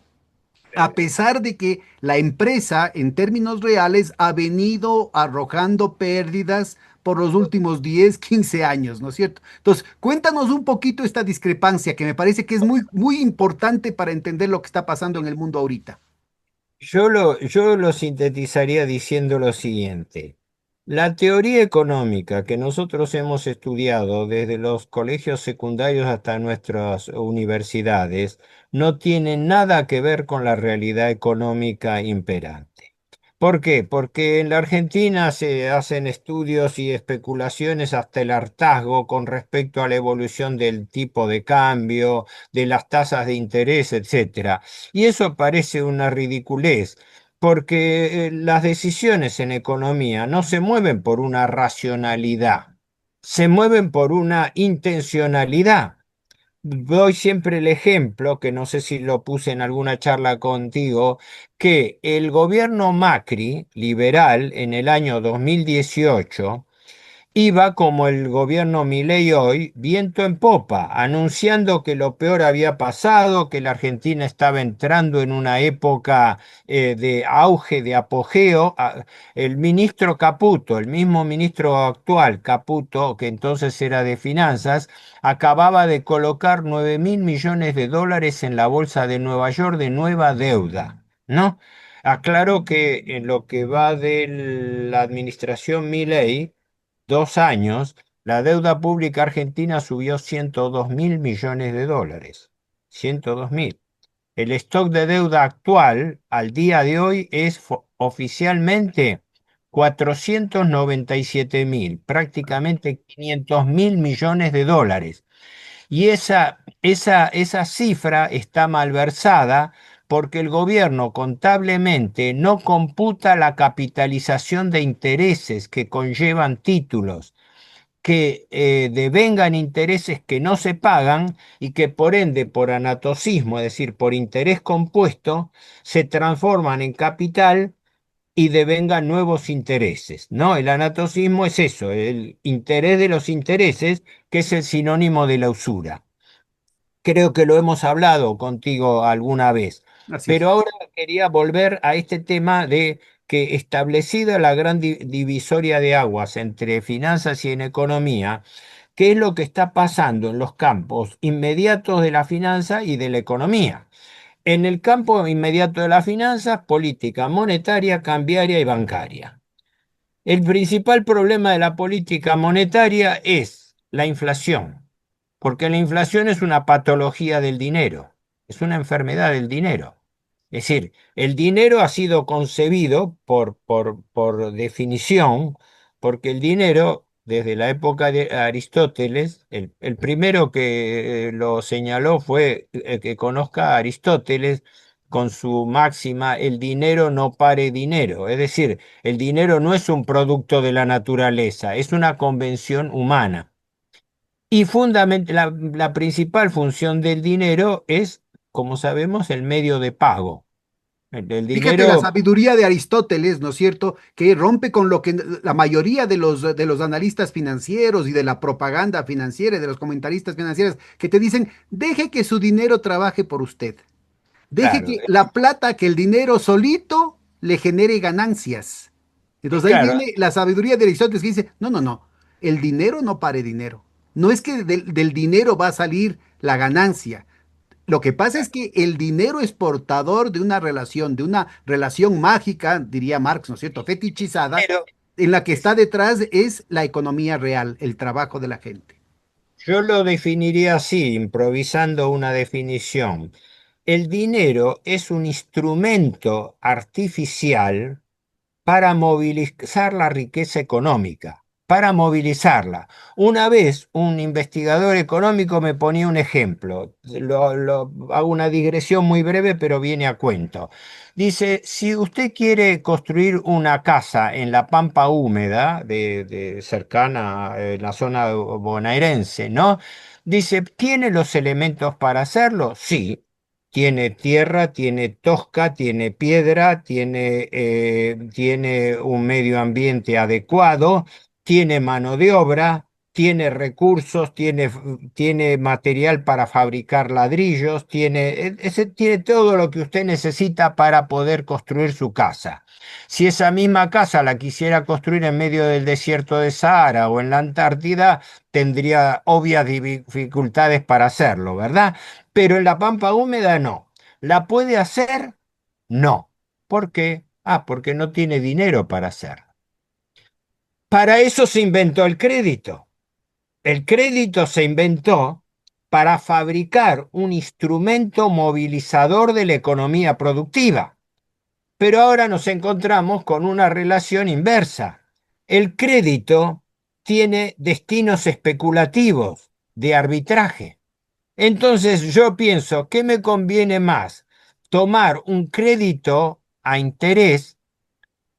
a pesar de que la empresa en términos reales ha venido arrojando pérdidas por los últimos 10, 15 años, ¿no es cierto? Entonces, cuéntanos un poquito esta discrepancia que me parece que es muy, muy importante para entender lo que está pasando en el mundo ahorita. Yo lo sintetizaría diciendo lo siguiente. La teoría económica que nosotros hemos estudiado desde los colegios secundarios hasta nuestras universidades no tiene nada que ver con la realidad económica imperante. ¿Por qué? Porque en la Argentina se hacen estudios y especulaciones hasta el hartazgo con respecto a la evolución del tipo de cambio, de las tasas de interés, etcétera. Y eso parece una ridiculez, porque las decisiones en economía no se mueven por una racionalidad, se mueven por una intencionalidad. Doy siempre el ejemplo, que no sé si lo puse en alguna charla contigo, que el gobierno Macri, liberal, en el año 2018, iba como el gobierno Milei hoy, viento en popa, anunciando que lo peor había pasado, que la Argentina estaba entrando en una época de auge, de apogeo. El ministro Caputo, el mismo ministro actual, Caputo, que entonces era de Finanzas, acababa de colocar 9.000 millones de dólares en la bolsa de Nueva York de nueva deuda, ¿no? Aclaro que en lo que va de la administración Milei, 2 años, la deuda pública argentina subió 102.000 millones de dólares. 102.000. El stock de deuda actual al día de hoy es oficialmente 497.000, prácticamente 500.000 millones de dólares. Y esa cifra está malversada porque el gobierno contablemente no computa la capitalización de intereses que conllevan títulos que devengan intereses que no se pagan y que por ende, por anatocismo, es decir, por interés compuesto, se transforman en capital y devengan nuevos intereses, ¿no? El anatocismo es eso, el interés de los intereses, que es el sinónimo de la usura. Creo que lo hemos hablado contigo alguna vez, Así es. pero ahora quería volver a este tema de que establecida la gran divisoria de aguas entre finanzas y en economía, ¿qué es lo que está pasando en los campos inmediatos de la finanza y de la economía? En el campo inmediato de las finanzas, política monetaria, cambiaria y bancaria. El principal problema de la política monetaria es la inflación, porque la inflación es una patología del dinero, es una enfermedad del dinero. Es decir, el dinero ha sido concebido por definición, porque el dinero, desde la época de Aristóteles, el primero que lo señaló fue el que conozca a Aristóteles con su máxima, el dinero no pare dinero. Es decir, el dinero no es un producto de la naturaleza, es una convención humana. Y la principal función del dinero es, como sabemos, el medio de pago. El Fíjate la dinero, sabiduría de Aristóteles, ¿no es cierto?, que rompe con lo que la mayoría de los analistas financieros y de la propaganda financiera y de los comentaristas financieros que te dicen, deje que su dinero trabaje por usted. Deje claro, que la plata, que el dinero solito le genere ganancias. Entonces ahí claro, viene la sabiduría de Aristóteles que dice, no, no, no, el dinero no pare dinero. No es que del dinero va a salir la ganancia. Lo que pasa es que el dinero es portador de una relación mágica, diría Marx, ¿no es cierto? Fetichizada, Pero en la que está detrás es la economía real, el trabajo de la gente. yo lo definiría así, improvisando una definición. El dinero es un instrumento artificial para movilizar la riqueza económica, para movilizarla. Una vez un investigador económico me ponía un ejemplo, hago una digresión muy breve, pero viene a cuento. Dice, si usted quiere construir una casa en la pampa húmeda, cercana en la zona bonaerense, ¿no? Dice, ¿tiene los elementos para hacerlo? Sí. Tiene tierra, tiene tosca, tiene piedra, tiene un medio ambiente adecuado, tiene mano de obra, tiene recursos, tiene material para fabricar ladrillos, tiene todo lo que usted necesita para poder construir su casa. Si esa misma casa la quisiera construir en medio del desierto de Sahara o en la Antártida, tendría obvias dificultades para hacerlo, ¿verdad? Pero en la pampa húmeda no. ¿La puede hacer? No. ¿Por qué? Ah, porque no tiene dinero para hacer. Para eso se inventó el crédito. El crédito se inventó para fabricar un instrumento movilizador de la economía productiva. Pero ahora nos encontramos con una relación inversa. El crédito tiene destinos especulativos de arbitraje. Entonces yo pienso, ¿qué me conviene más? Tomar un crédito a interés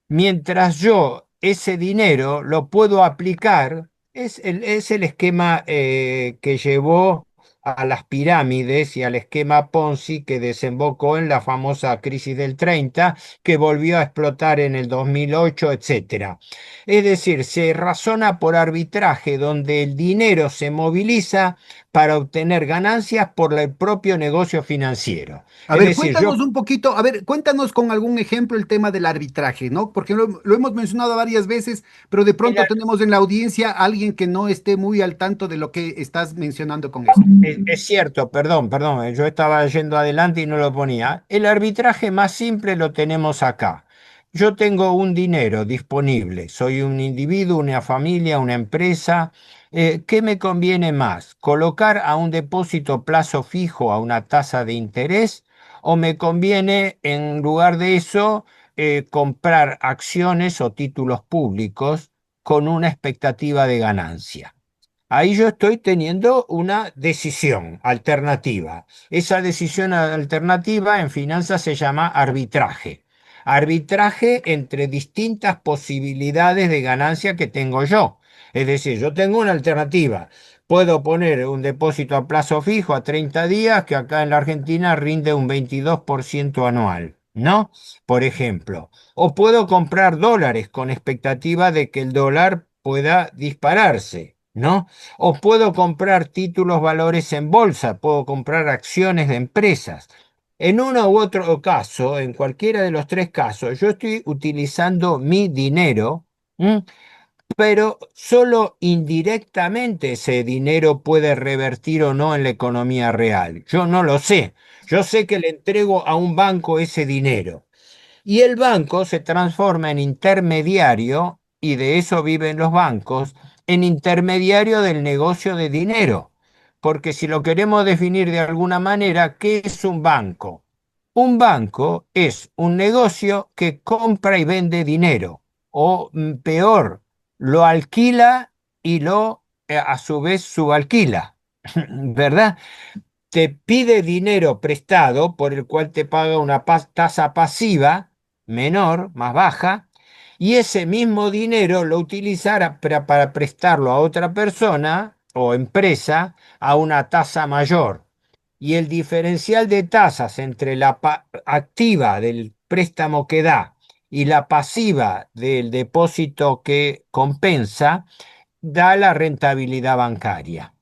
mientras yo ese dinero lo puedo aplicar. Es el esquema que llevó a las pirámides y al esquema Ponzi que desembocó en la famosa crisis del 30, que volvió a explotar en el 2008, etcétera. Es decir, se razona por arbitraje donde el dinero se moviliza para obtener ganancias por el propio negocio financiero. A Es ver, decir, cuéntanos yo un poquito, a ver, cuéntanos con algún ejemplo el tema del arbitraje, ¿no? Porque lo hemos mencionado varias veces, pero de el pronto tenemos en la audiencia a alguien que no esté muy al tanto de lo que estás mencionando con esto. Es cierto, perdón, yo estaba yendo adelante y no lo ponía. El arbitraje más simple lo tenemos acá. Yo tengo un dinero disponible, soy un individuo, una familia, una empresa. ¿Qué me conviene más? ¿Colocar a un depósito plazo fijo a una tasa de interés? ¿O me conviene, en lugar de eso, comprar acciones o títulos públicos con una expectativa de ganancia? Ahí yo estoy teniendo una decisión alternativa. Esa decisión alternativa en finanzas se llama arbitraje. Arbitraje entre distintas posibilidades de ganancia que tengo yo. Es decir, yo tengo una alternativa. Puedo poner un depósito a plazo fijo a 30 días que acá en la Argentina rinde un 22% anual, ¿no? Por ejemplo. O puedo comprar dólares con expectativa de que el dólar pueda dispararse, ¿no? O puedo comprar títulos valores en bolsa, puedo comprar acciones de empresas. En uno u otro caso, en cualquiera de los tres casos, yo estoy utilizando mi dinero, ¿m? Pero solo indirectamente ese dinero puede revertir o no en la economía real. Yo no lo sé. Yo sé que le entrego a un banco ese dinero. Y el banco se transforma en intermediario, y de eso viven los bancos, en intermediario del negocio de dinero. Porque si lo queremos definir de alguna manera, ¿qué es un banco? Un banco es un negocio que compra y vende dinero, o peor, lo alquila y a su vez subalquila, ¿verdad? Te pide dinero prestado por el cual te paga una tasa pasiva menor, más baja, y ese mismo dinero lo utilizará para prestarlo a otra persona o empresa a una tasa mayor. Y el diferencial de tasas entre la activa del préstamo que da y la pasiva del depósito que compensa da la rentabilidad bancaria.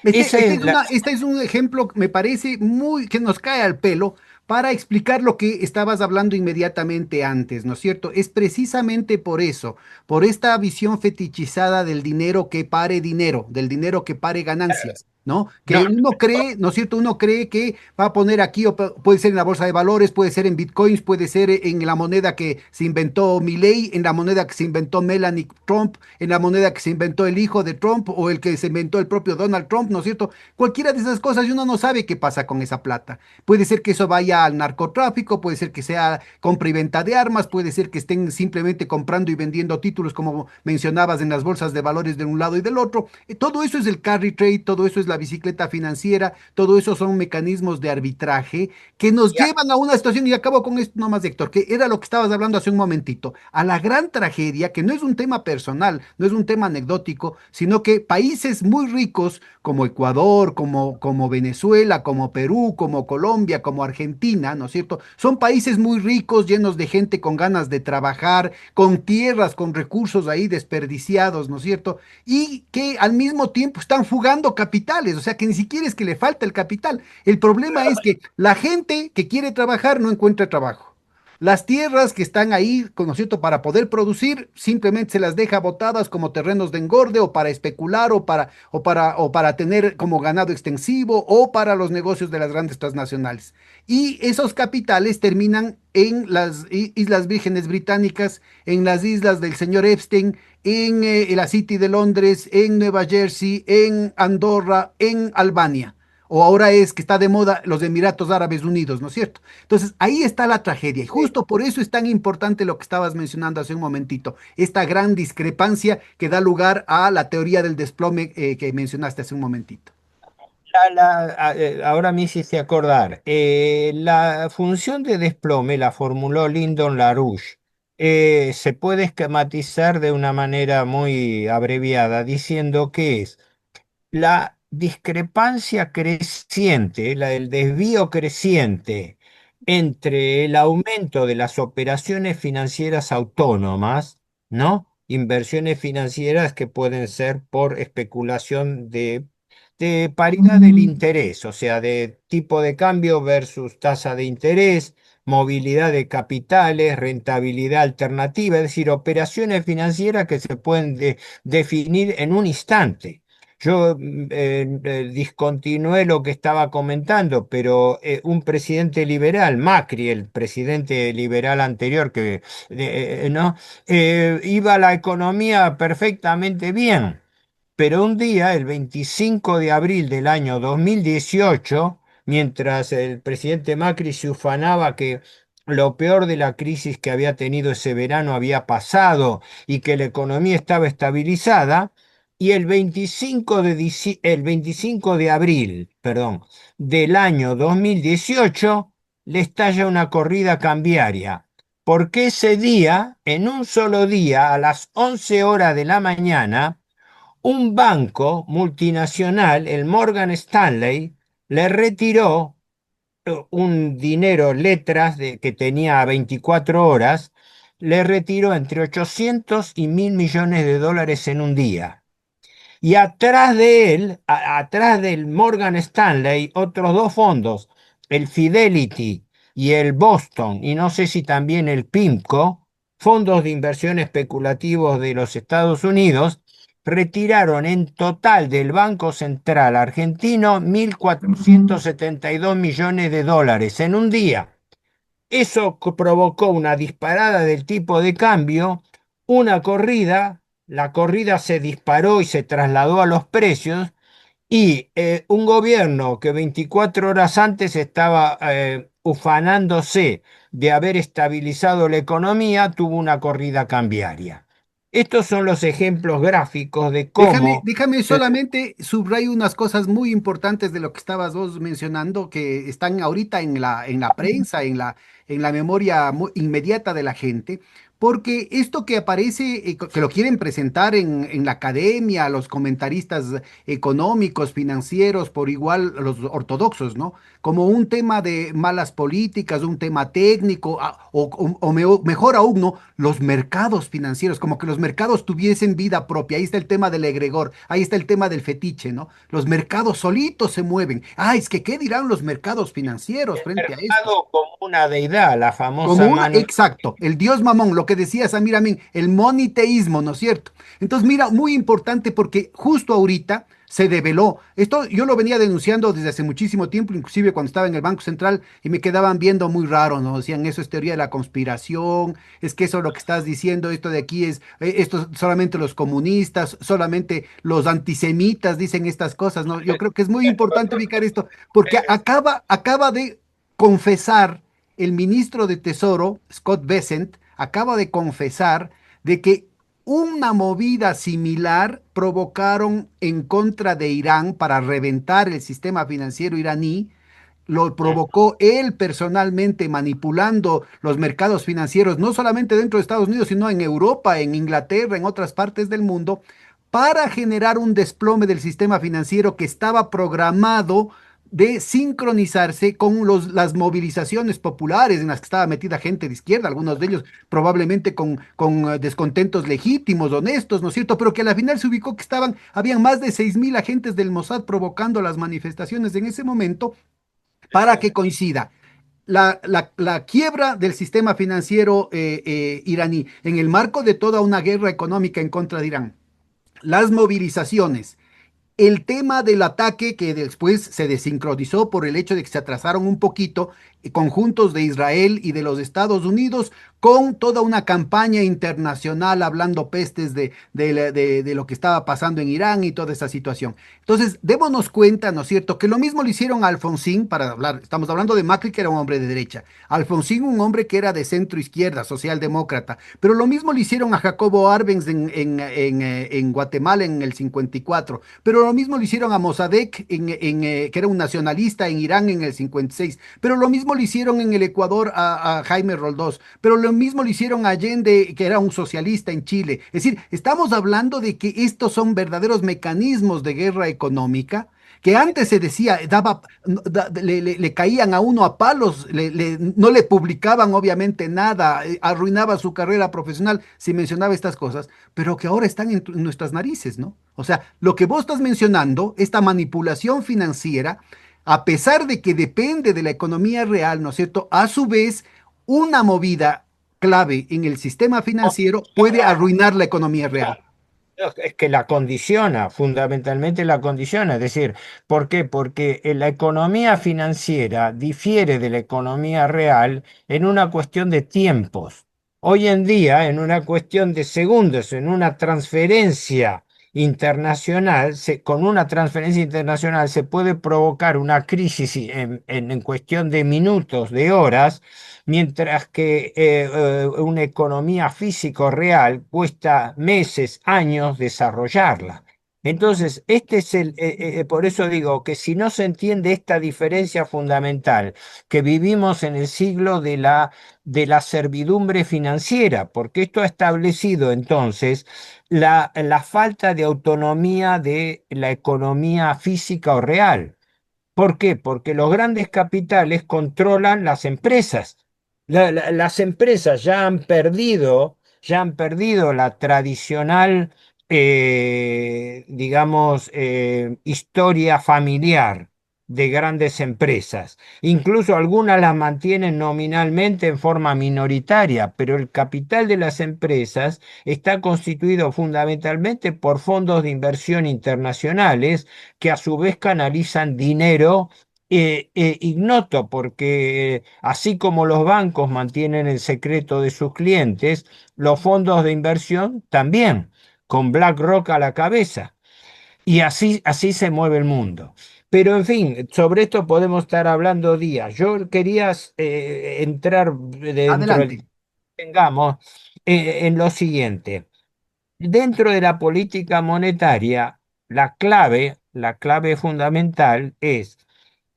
Esa es la, Este es un ejemplo, me parece muy, que nos cae al pelo para explicar lo que estabas hablando inmediatamente antes, ¿no es cierto? Es precisamente por eso, por esta visión fetichizada del dinero que pare dinero, del dinero que pare ganancias, ¿no? No, Que uno cree, ¿no es cierto? Uno cree que va a poner aquí, o puede ser en la bolsa de valores, puede ser en bitcoins, puede ser en la moneda que se inventó Milley, en la moneda que se inventó Melanie Trump, en la moneda que se inventó el hijo de Trump o el que se inventó el propio Donald Trump, ¿no es cierto? Cualquiera de esas cosas y uno no sabe qué pasa con esa plata. Puede ser que eso vaya al narcotráfico, puede ser que sea compra y venta de armas, puede ser que estén simplemente comprando y vendiendo títulos como mencionabas en las bolsas de valores de un lado y del otro. Todo eso es el carry trade, todo eso es la bicicleta financiera, todo eso son mecanismos de arbitraje que nos ya, llevan a una situación, y acabo con esto nomás, Héctor, que era lo que estabas hablando hace un momentito, a la gran tragedia, que no es un tema personal, no es un tema anecdótico, sino que países muy ricos como Ecuador, como Venezuela, como Perú, como Colombia, como Argentina, ¿no es cierto? Son países muy ricos, llenos de gente con ganas de trabajar, con tierras, con recursos ahí desperdiciados, ¿no es cierto? Y que al mismo tiempo están fugando capitales, o sea que ni siquiera es que le falta el capital. El problema es que la gente que quiere trabajar no encuentra trabajo. Las tierras que están ahí, ¿no es cierto?, para poder producir, simplemente se las deja botadas como terrenos de engorde o para especular o para tener como ganado extensivo o para los negocios de las grandes transnacionales. Y esos capitales terminan en las Islas Vírgenes Británicas, en las islas del señor Epstein, en la City de Londres, en Nueva Jersey, en Andorra, en Albania. O ahora es que está de moda los Emiratos Árabes Unidos, ¿no es cierto? Entonces, ahí está la tragedia. Y justo por eso es tan importante lo que estabas mencionando hace un momentito, esta gran discrepancia que da lugar a la teoría del desplome que mencionaste hace un momentito. ahora me hiciste acordar. La función de desplome la formuló Lyndon LaRouche. Se puede esquematizar de una manera muy abreviada diciendo que es la discrepancia creciente, el desvío creciente entre el aumento de las operaciones financieras autónomas, ¿no? Inversiones financieras que pueden ser por especulación de paridad del interés, o sea, de tipo de cambio versus tasa de interés, movilidad de capitales, rentabilidad alternativa, es decir, operaciones financieras que se pueden definir en un instante. Yo discontinué lo que estaba comentando, pero un presidente liberal, Macri, el presidente liberal anterior, ¿no? Iba la economía perfectamente bien, pero un día, el 25 de abril del año 2018, mientras el presidente Macri se ufanaba que lo peor de la crisis que había tenido ese verano había pasado y que la economía estaba estabilizada, y el 25 de abril, perdón, del año 2018, le estalla una corrida cambiaria. Porque ese día, en un solo día, a las 11 horas de la mañana, un banco multinacional, el Morgan Stanley, le retiró un dinero, letras que tenía 24 horas, le retiró entre 800 y 1.000 millones de dólares en un día. Y atrás de él, atrás del Morgan Stanley, otros dos fondos, el Fidelity y el Boston, y no sé si también el PIMCO, fondos de inversión especulativos de los Estados Unidos, retiraron en total del Banco Central argentino 1.472 millones de dólares en un día. Eso provocó una disparada del tipo de cambio, una corrida, la corrida se disparó y se trasladó a los precios, y un gobierno que 24 horas antes estaba ufanándose de haber estabilizado la economía, tuvo una corrida cambiaria. Estos son los ejemplos gráficos de Déjame, cómo déjame eh, solamente subrayo unas cosas muy importantes de lo que estabas vos mencionando, que están ahorita en la prensa, en la memoria inmediata de la gente, porque esto que aparece, que lo quieren presentar en la academia, los comentaristas económicos, financieros, por igual los ortodoxos, ¿no? Como un tema de malas políticas, un tema técnico, o mejor aún, ¿no? Los mercados financieros, como que los mercados tuviesen vida propia. Ahí está el tema del egregor, ahí está el tema del fetiche, ¿no? Los mercados solitos se mueven. Ah, es que ¿qué dirán los mercados financieros el frente a esto? mercado como una deidad, la Como famosa una, mano. exacto, el dios mamón, lo que decía Samir Amin, el moniteísmo, ¿no es cierto? Entonces, mira, muy importante porque justo ahorita se develó. Esto yo lo venía denunciando desde hace muchísimo tiempo, inclusive cuando estaba en el Banco Central y me quedaban viendo muy raro, ¿no? Decían, eso es teoría de la conspiración, es que eso es lo que estás diciendo, esto de aquí es, esto solamente los comunistas, solamente los antisemitas dicen estas cosas, ¿no? Yo creo que es muy importante ubicar esto, porque acaba de confesar el ministro de Tesoro, Scott Bessent, acaba de confesar de que una movida similar provocaron en contra de Irán para reventar el sistema financiero iraní. Lo provocó él personalmente manipulando los mercados financieros, no solamente dentro de Estados Unidos, sino en Europa, en Inglaterra, en otras partes del mundo, para generar un desplome del sistema financiero que estaba programado de sincronizarse con las movilizaciones populares en las que estaba metida gente de izquierda, algunos de ellos probablemente con descontentos legítimos, honestos, ¿no es cierto? Pero que a la final se ubicó que habían más de 6.000 agentes del Mossad provocando las manifestaciones en ese momento para que coincida la quiebra del sistema financiero iraní en el marco de toda una guerra económica en contra de Irán, las movilizaciones, el tema del ataque que después se desincronizó por el hecho de que se atrasaron un poquito conjuntos de Israel y de los Estados Unidos con toda una campaña internacional hablando pestes de lo que estaba pasando en Irán y toda esa situación. Entonces, démonos cuenta, ¿no es cierto?, que lo mismo le hicieron a Alfonsín, para hablar, estamos hablando de Macri, que era un hombre de derecha, Alfonsín, un hombre que era de centro izquierda, socialdemócrata, pero lo mismo le hicieron a Jacobo Arbenz en Guatemala en el 54, pero lo mismo le hicieron a Mossadegh, que era un nacionalista en Irán en el 56, pero lo mismo le hicieron en el Ecuador a Jaime Roldós, pero lo mismo le hicieron a Allende, que era un socialista en Chile. Es decir, estamos hablando de que estos son verdaderos mecanismos de guerra económica que antes se decía, le caían a uno a palos, no le publicaban obviamente nada, arruinaba su carrera profesional si mencionaba estas cosas, pero que ahora están en nuestras narices, ¿no? O sea, lo que vos estás mencionando, esta manipulación financiera, a pesar de que depende de la economía real, ¿no es cierto? A su vez, una movida clave en el sistema financiero puede arruinar la economía real. No, es que la condiciona, fundamentalmente la condiciona. Es decir, ¿por qué? Porque la economía financiera difiere de la economía real en una cuestión de tiempos. Hoy en día, en una cuestión de segundos, en una transferencia internacional, con una transferencia internacional se puede provocar una crisis en cuestión de minutos, de horas, mientras que una economía físico real cuesta meses, años desarrollarla. Entonces, este es por eso digo que si no se entiende esta diferencia fundamental, que vivimos en el siglo de la servidumbre financiera, porque esto ha establecido entonces la falta de autonomía de la economía física o real. ¿Por qué? Porque los grandes capitales controlan las empresas. Las empresas ya han perdido la tradicional, digamos, historia familiar de grandes empresas. Incluso algunas las mantienen nominalmente en forma minoritaria, pero el capital de las empresas está constituido fundamentalmente por fondos de inversión internacionales que a su vez canalizan dinero ignoto, porque así como los bancos mantienen el secreto de sus clientes, los fondos de inversión también, con BlackRock a la cabeza. Y así se mueve el mundo. Pero en fin, sobre esto podemos estar hablando días. Yo quería entrar dentro del Adelante. tengamos en lo siguiente. Dentro de la política monetaria, la clave fundamental es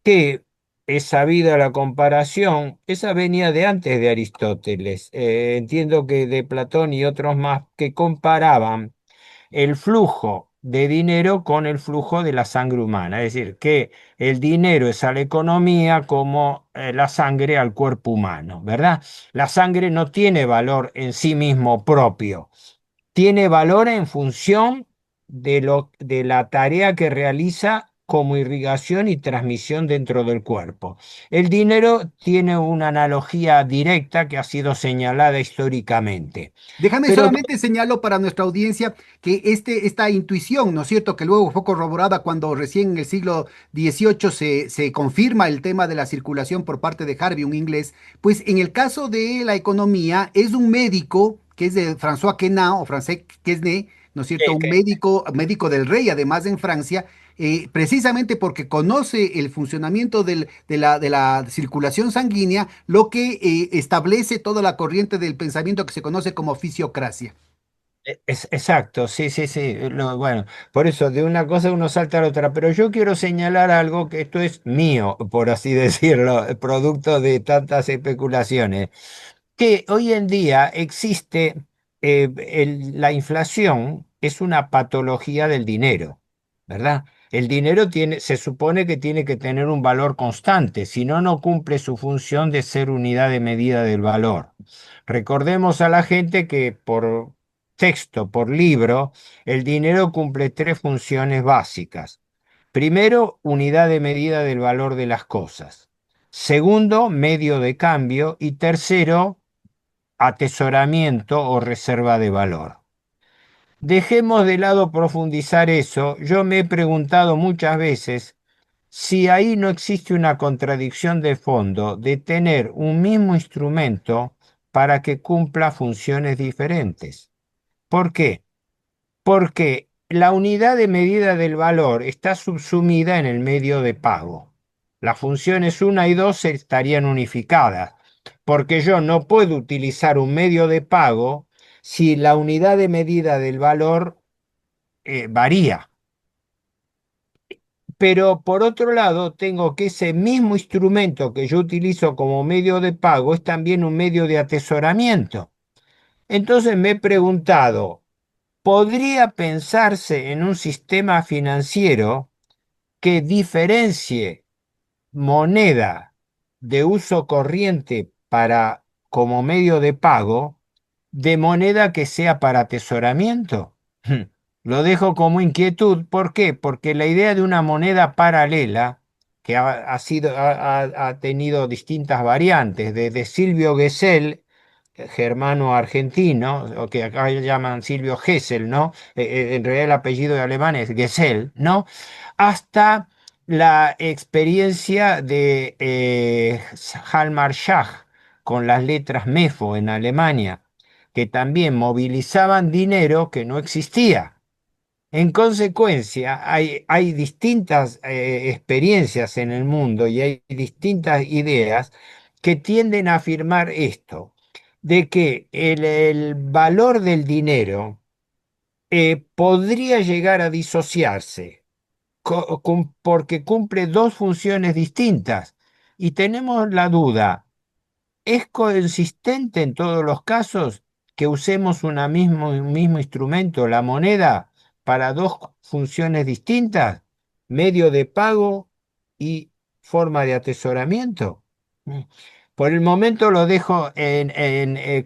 que es sabida la comparación, esa venía de antes de Aristóteles, entiendo que de Platón y otros más, que comparaban el flujo de dinero con el flujo de la sangre humana, es decir, que el dinero es a la economía como la sangre al cuerpo humano, ¿verdad? La sangre no tiene valor en sí mismo propio, tiene valor en función de la tarea que realiza como irrigación y transmisión dentro del cuerpo. El dinero tiene una analogía directa que ha sido señalada históricamente. Déjame Pero solamente señalo para nuestra audiencia que esta intuición, ¿no es cierto?, que luego fue corroborada cuando recién en el siglo XVIII se confirma el tema de la circulación por parte de Harvey, un inglés, pues en el caso de la economía es un médico que es de François Quesnay o Francés Quesnay, ¿no es cierto?, un médico del rey, además en Francia, precisamente porque conoce el funcionamiento de la circulación sanguínea, lo que establece toda la corriente del pensamiento que se conoce como fisiocracia. Exacto, sí, sí, sí. Bueno, por eso de una cosa uno salta a la otra, pero yo quiero señalar algo que esto es mío, por así decirlo, producto de tantas especulaciones, que hoy en día existe, la inflación es una patología del dinero, ¿verdad? El dinero se supone que tiene que tener un valor constante, si no, no cumple su función de ser unidad de medida del valor. Recordemos a la gente que por texto, por libro, el dinero cumple tres funciones básicas. Primero, unidad de medida del valor de las cosas. Segundo, medio de cambio. Y tercero, atesoramiento o reserva de valor. Dejemos de lado profundizar eso. Yo me he preguntado muchas veces si ahí no existe una contradicción de fondo de tener un mismo instrumento para que cumpla funciones diferentes. ¿Por qué? Porque la unidad de medida del valor está subsumida en el medio de pago. Las funciones 1 y 2 estarían unificadas, porque yo no puedo utilizar un medio de pago si la unidad de medida del valor varía. Pero por otro lado, tengo que ese mismo instrumento que yo utilizo como medio de pago es también un medio de atesoramiento. Entonces me he preguntado, ¿podría pensarse en un sistema financiero que diferencie moneda de uso corriente para como medio de pago de moneda que sea para atesoramiento? Lo dejo como inquietud. ¿Por qué? Porque la idea de una moneda paralela que ha tenido distintas variantes, desde Silvio Gesell, germano-argentino, o que acá llaman Silvio Gesell, ¿no? En realidad el apellido de alemán es Gesell, ¿no? Hasta la experiencia de Hjalmar Schacht con las letras MEFO en Alemania, que también movilizaban dinero que no existía. En consecuencia, hay distintas experiencias en el mundo y hay distintas ideas que tienden a afirmar esto, de que el valor del dinero podría llegar a disociarse porque cumple dos funciones distintas. Y tenemos la duda, ¿es consistente en todos los casos que usemos un mismo instrumento, la moneda, para dos funciones distintas? Medio de pago y forma de atesoramiento. Mm. Por el momento lo dejo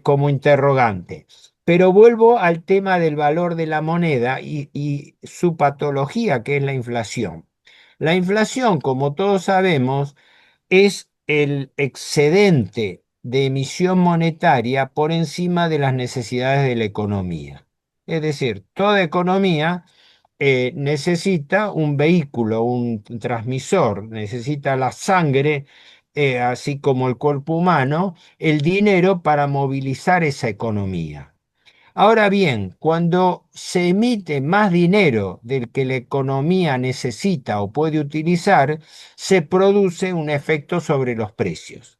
como interrogante. Pero vuelvo al tema del valor de la moneda y su patología, que es la inflación. La inflación, como todos sabemos, es el excedente de emisión monetaria por encima de las necesidades de la economía. Es decir, toda economía necesita un vehículo, un transmisor, necesita la sangre, así como el cuerpo humano, el dinero para movilizar esa economía. Ahora bien, cuando se emite más dinero del que la economía necesita o puede utilizar, se produce un efecto sobre los precios.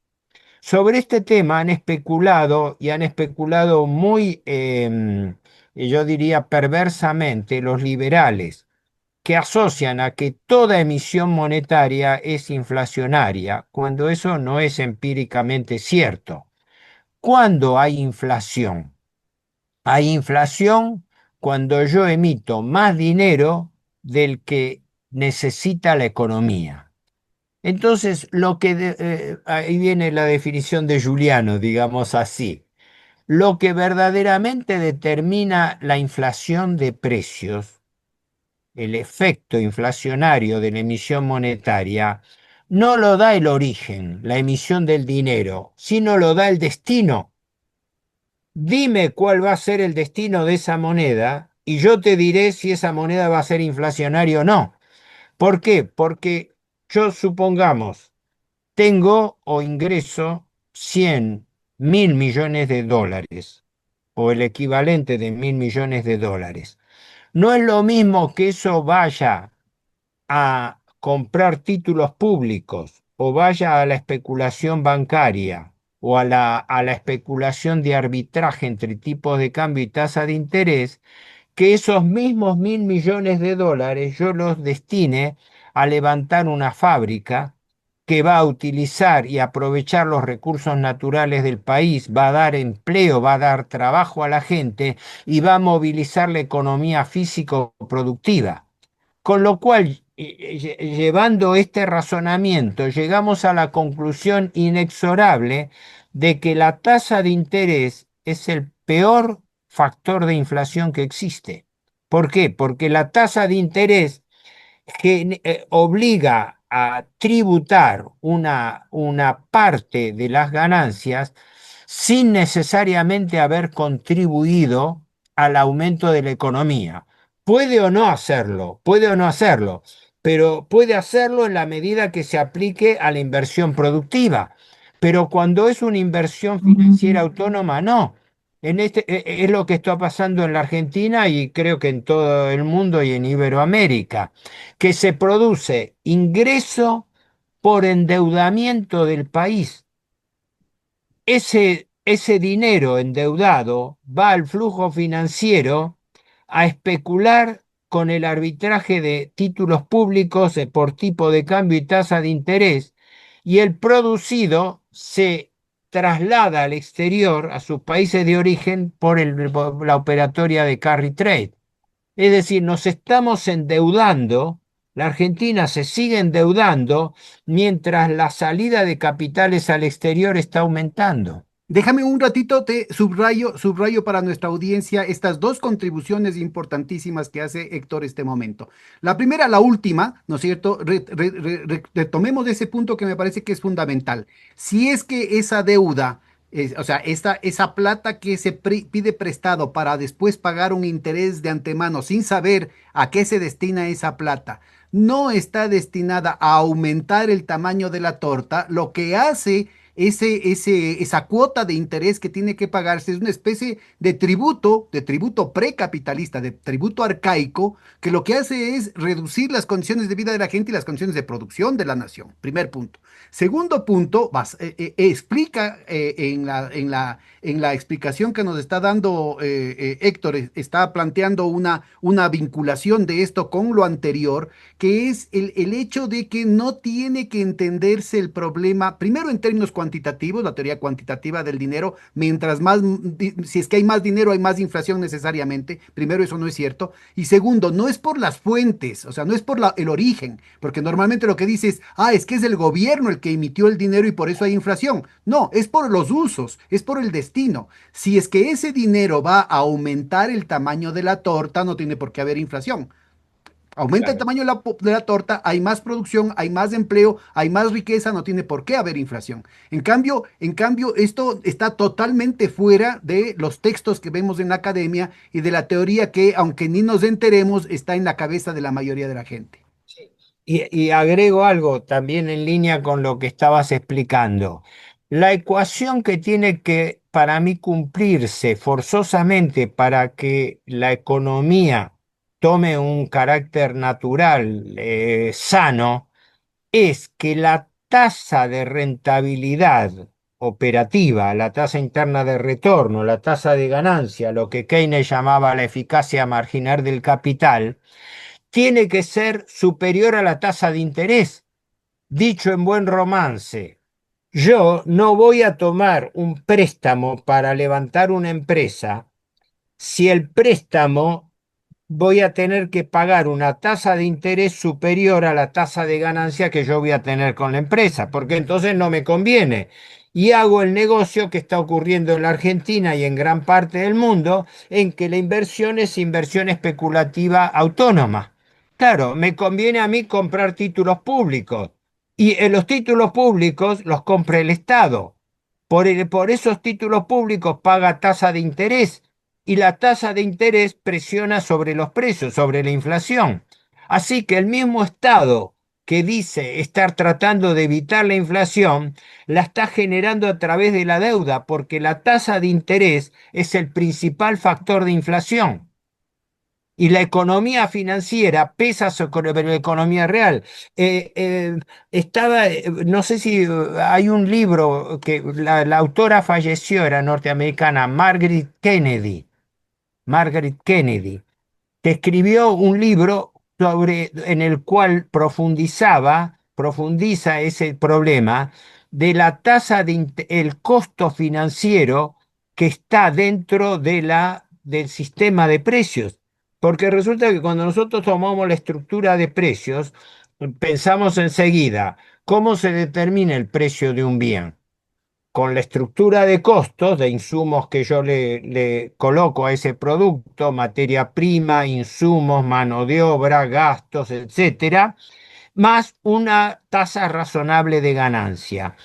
Sobre este tema han especulado y han especulado muy, yo diría perversamente, los liberales, que asocian a que toda emisión monetaria es inflacionaria, cuando eso no es empíricamente cierto. ¿Cuándo hay inflación? Hay inflación cuando yo emito más dinero del que necesita la economía. Entonces, ahí viene la definición de Juliano, digamos así. Lo que verdaderamente determina la inflación de precios el efecto inflacionario de la emisión monetaria, no lo da el origen, la emisión del dinero, sino lo da el destino. Dime cuál va a ser el destino de esa moneda y yo te diré si esa moneda va a ser inflacionaria o no. ¿Por qué? Porque yo supongamos, tengo o ingreso 100.000 millones de dólares o el equivalente de 1.000 millones de dólares. No es lo mismo que eso vaya a comprar títulos públicos o vaya a la especulación bancaria o a la especulación de arbitraje entre tipos de cambio y tasa de interés, que esos mismos 1.000 millones de dólares yo los destine a levantar una fábrica que va a utilizar y aprovechar los recursos naturales del país, va a dar empleo, va a dar trabajo a la gente y va a movilizar la economía físico-productiva. Con lo cual, llevando este razonamiento, llegamos a la conclusión inexorable de que la tasa de interés es el peor factor de inflación que existe. ¿Por qué? Porque la tasa de interés obliga a tributar una parte de las ganancias sin necesariamente haber contribuido al aumento de la economía. Puede o no hacerlo, puede o no hacerlo, pero puede hacerlo en la medida que se aplique a la inversión productiva. Pero cuando es una inversión financiera autónoma, no. Es lo que está pasando en la Argentina y creo que en todo el mundo y en Iberoamérica, que se produce ingreso por endeudamiento del país. Ese dinero endeudado va al flujo financiero a especular con el arbitraje de títulos públicos por tipo de cambio y tasa de interés, y el producido se traslada al exterior, a sus países de origen, por la operatoria de carry trade. Es decir, nos estamos endeudando, la Argentina se sigue endeudando mientras la salida de capitales al exterior está aumentando. Déjame un ratito, te subrayo para nuestra audiencia estas dos contribuciones importantísimas que hace Héctor este momento. La primera, la última, ¿no es cierto? Retomemos ese punto que me parece que es fundamental. Si es que esa deuda, o sea, esa plata que se pide prestado para después pagar un interés de antemano sin saber a qué se destina esa plata, no está destinada a aumentar el tamaño de la torta, lo que hace esa cuota de interés que tiene que pagarse es una especie de tributo precapitalista, de tributo arcaico, que lo que hace es reducir las condiciones de vida de la gente y las condiciones de producción de la nación. Primer punto. Segundo punto, explica en la explicación que nos está dando Héctor, está planteando una vinculación de esto con lo anterior, que es el hecho de que no tiene que entenderse el problema, primero en términos cuantitativos, la teoría cuantitativa del dinero, mientras más, si es que hay más dinero, hay más inflación necesariamente, primero eso no es cierto, y segundo, no es por las fuentes, o sea, no es por el origen, porque normalmente lo que dice es, es que es el gobierno el que emitió el dinero y por eso hay inflación. No, es por los usos, es por el destino. Si es que ese dinero va a aumentar el tamaño de la torta, no tiene por qué haber inflación. Aumenta el Claro. tamaño de la torta, hay más producción, hay más empleo, hay más riqueza, no tiene por qué haber inflación. En cambio, esto está totalmente fuera de los textos que vemos en la academia y de la teoría que, aunque ni nos enteremos, está en la cabeza de la mayoría de la gente. Y agrego algo también en línea con lo que estabas explicando. La ecuación que tiene que, para mí, cumplirse forzosamente para que la economía tome un carácter natural, sano, es que la tasa de rentabilidad operativa, la tasa interna de retorno, la tasa de ganancia, lo que Keynes llamaba la eficacia marginal del capital, tiene que ser superior a la tasa de interés. Dicho en buen romance, yo no voy a tomar un préstamo para levantar una empresa si el préstamo voy a tener que pagar una tasa de interés superior a la tasa de ganancia que yo voy a tener con la empresa, porque entonces no me conviene. Y hago el negocio que está ocurriendo en la Argentina y en gran parte del mundo, en que la inversión es inversión especulativa autónoma. Claro, me conviene a mí comprar títulos públicos y los títulos públicos los compra el Estado. Por esos títulos públicos paga tasa de interés y la tasa de interés presiona sobre los precios, sobre la inflación. Así que el mismo Estado que dice estar tratando de evitar la inflación, la está generando a través de la deuda, porque la tasa de interés es el principal factor de inflación. Y la economía financiera pesa sobre la economía real. No sé si hay un libro que la autora falleció, era norteamericana, Margaret Kennedy, que escribió un libro en el cual profundiza ese problema de la el costo financiero que está dentro del sistema de precios. Porque resulta que cuando nosotros tomamos la estructura de precios, pensamos enseguida cómo se determina el precio de un bien con la estructura de costos de insumos que yo le coloco a ese producto, materia prima, insumos, mano de obra, gastos, etcétera, más una tasa razonable de ganancia.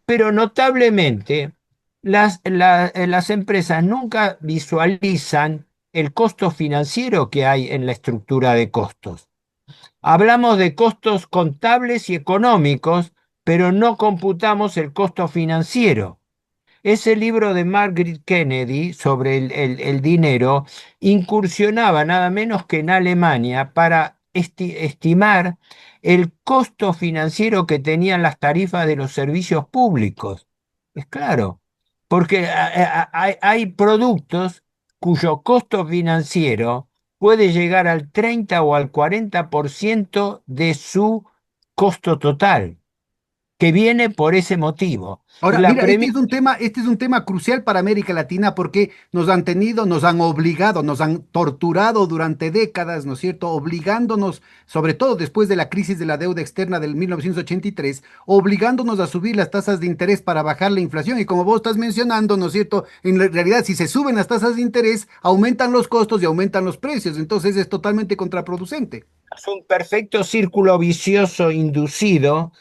Pero notablemente, las empresas nunca visualizan el costo financiero que hay en la estructura de costos. Hablamos de costos contables y económicos, pero no computamos el costo financiero. Ese libro de Margaret Kennedy sobre el dinero incursionaba nada menos que en Alemania para estimar el costo financiero que tenían las tarifas de los servicios públicos. Es claro, porque hay productos cuyo costo financiero puede llegar al 30 o al 40% de su costo total, que viene por ese motivo. Y Ahora, la mira, premisa. este es un tema crucial para América Latina porque nos han obligado, nos han torturado durante décadas, ¿no es cierto? Obligándonos, sobre todo después de la crisis de la deuda externa del 1983, obligándonos a subir las tasas de interés para bajar la inflación. Y como vos estás mencionando, ¿no es cierto? En la realidad, si se suben las tasas de interés, aumentan los costos y aumentan los precios. Entonces es totalmente contraproducente. Es un perfecto círculo vicioso inducido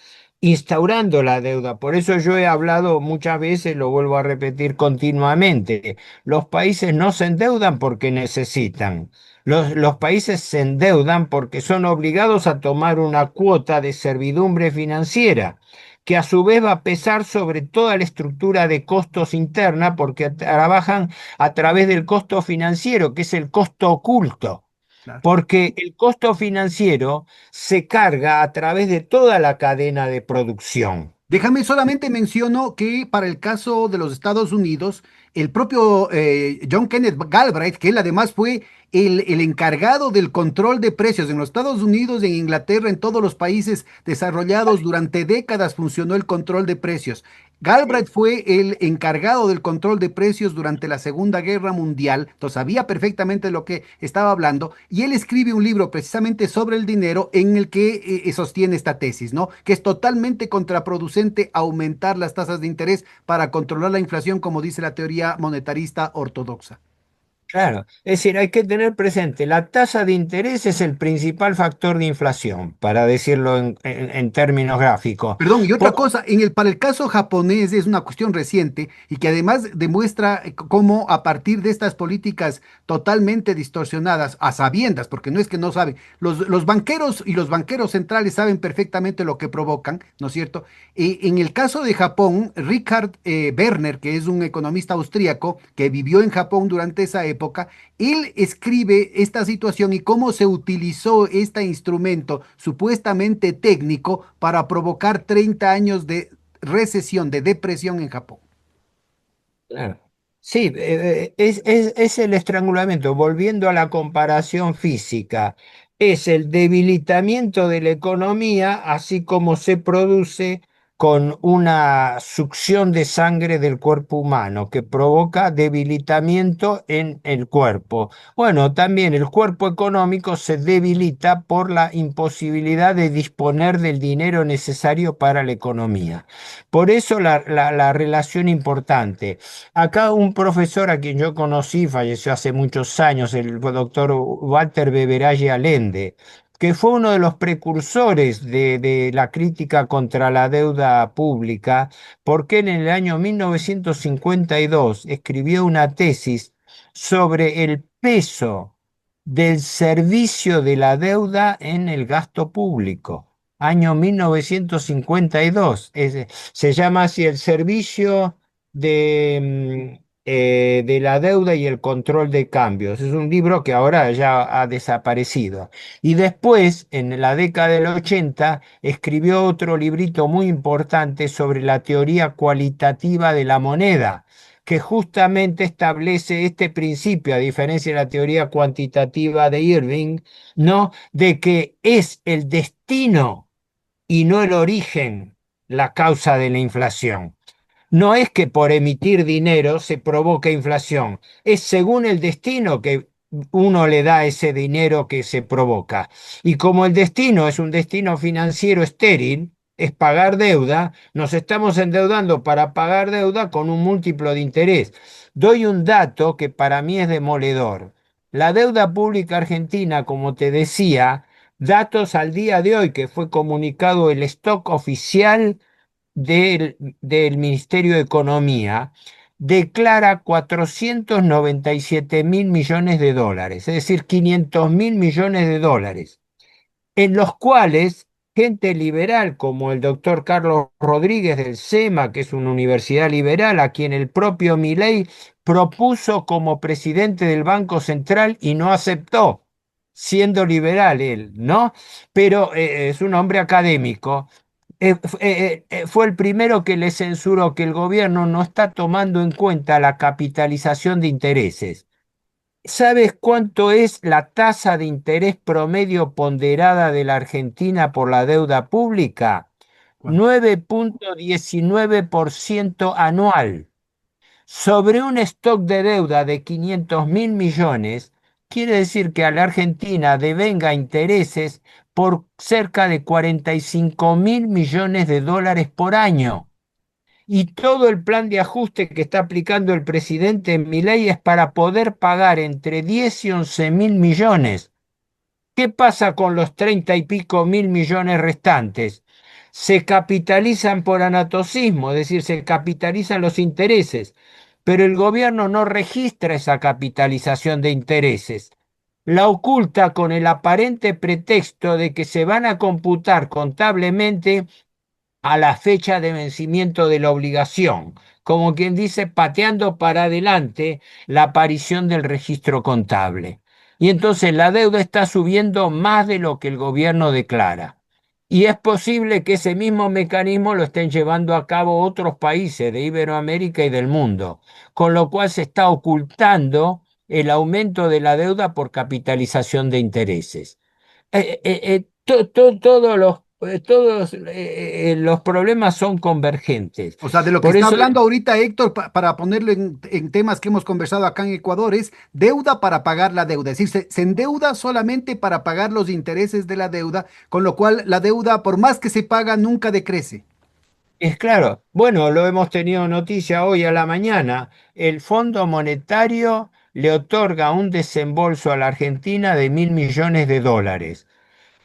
instaurando la deuda. Por eso yo he hablado muchas veces, lo vuelvo a repetir continuamente, los países no se endeudan porque necesitan. Los países se endeudan porque son obligados a tomar una cuota de servidumbre financiera, que a su vez va a pesar sobre toda la estructura de costos interna porque trabajan a través del costo financiero, que es el costo oculto, porque el costo financiero se carga a través de toda la cadena de producción. Déjame solamente menciono que para el caso de los Estados Unidos, el propio John Kenneth Galbraith, que él además fue el encargado del control de precios en los Estados Unidos, en Inglaterra, en todos los países desarrollados, durante décadas funcionó el control de precios. Galbraith fue el encargado del control de precios durante la Segunda Guerra Mundial, entonces sabía perfectamente de lo que estaba hablando, y él escribe un libro precisamente sobre el dinero en el que sostiene esta tesis, ¿no? Que es totalmente contraproducente aumentar las tasas de interés para controlar la inflación, como dice la teoría monetarista ortodoxa. Claro, es decir, hay que tener presente, la tasa de interés es el principal factor de inflación, para decirlo en términos gráficos. Perdón, y otra Por- cosa, para el caso japonés es una cuestión reciente y que además demuestra cómo a partir de estas políticas totalmente distorsionadas, a sabiendas, porque no es que no saben, los banqueros y los banqueros centrales saben perfectamente lo que provocan, ¿no es cierto? En el caso de Japón, Richard Werner, que es un economista austríaco que vivió en Japón durante esa época, él escribe esta situación y cómo se utilizó este instrumento supuestamente técnico para provocar 30 años de recesión, de depresión en Japón. Claro. Sí, es el estrangulamiento. Volviendo a la comparación física, es el debilitamiento de la economía, así como se produce con una succión de sangre del cuerpo humano, que provoca debilitamiento en el cuerpo. Bueno, también el cuerpo económico se debilita por la imposibilidad de disponer del dinero necesario para la economía. Por eso la relación importante. Acá un profesor a quien yo conocí, falleció hace muchos años, el doctor Walter Beberage Allende. que fue uno de los precursores de la crítica contra la deuda pública, porque en el año 1952 escribió una tesis sobre el peso del servicio de la deuda en el gasto público. Año 1952. Se llama así el servicio de la deuda y el control de cambios. Es un libro que ahora ya ha desaparecido. Y después, en la década del 80, escribió otro librito muy importante sobre la teoría cualitativa de la moneda, que justamente establece este principio, a diferencia de la teoría cuantitativa de Irving, ¿no? De que es el destino y no el origen la causa de la inflación. No es que por emitir dinero se provoca inflación, es según el destino que uno le da ese dinero que se provoca. Y como el destino es un destino financiero estéril, es pagar deuda, nos estamos endeudando para pagar deuda con un múltiplo de interés. Doy un dato que para mí es demoledor. La deuda pública argentina, como te decía, datos al día de hoy que fue comunicado el stock oficial del Ministerio de Economía, declara 497.000 millones de dólares, es decir, 500.000 millones de dólares, en los cuales gente liberal como el doctor Carlos Rodríguez del SEMA, que es una universidad liberal, a quien el propio Milei propuso como presidente del Banco Central y no aceptó, siendo liberal él, ¿no? Pero es un hombre académico. Fue el primero que le censuró que el gobierno no está tomando en cuenta la capitalización de intereses. ¿Sabes cuánto es la tasa de interés promedio ponderada de la Argentina por la deuda pública? ¿Cuánto? 9,19% anual. Sobre un stock de deuda de 500.000 millones, quiere decir que a la Argentina devenga intereses por cerca de 45.000 millones de dólares por año. Y todo el plan de ajuste que está aplicando el presidente Milei es para poder pagar entre 10 y 11.000 millones. ¿Qué pasa con los 30 y pico mil millones restantes? Se capitalizan por anatocismo, es decir, se capitalizan los intereses, pero el gobierno no registra esa capitalización de intereses. La oculta con el aparente pretexto de que se van a computar contablemente a la fecha de vencimiento de la obligación, como quien dice, pateando para adelante la aparición del registro contable. Y entonces la deuda está subiendo más de lo que el gobierno declara. Y es posible que ese mismo mecanismo lo estén llevando a cabo otros países de Iberoamérica y del mundo, con lo cual se está ocultando el aumento de la deuda por capitalización de intereses. Todos los problemas son convergentes. O sea, de lo que Por está eso, hablando ahorita Héctor, para ponerlo en temas que hemos conversado acá en Ecuador, es deuda para pagar la deuda. Es decir, se endeuda solamente para pagar los intereses de la deuda, con lo cual la deuda, por más que se paga, nunca decrece. es claro, bueno, lo hemos tenido noticia hoy a la mañana. El Fondo Monetario le otorga un desembolso a la Argentina de 1.000 millones de dólares.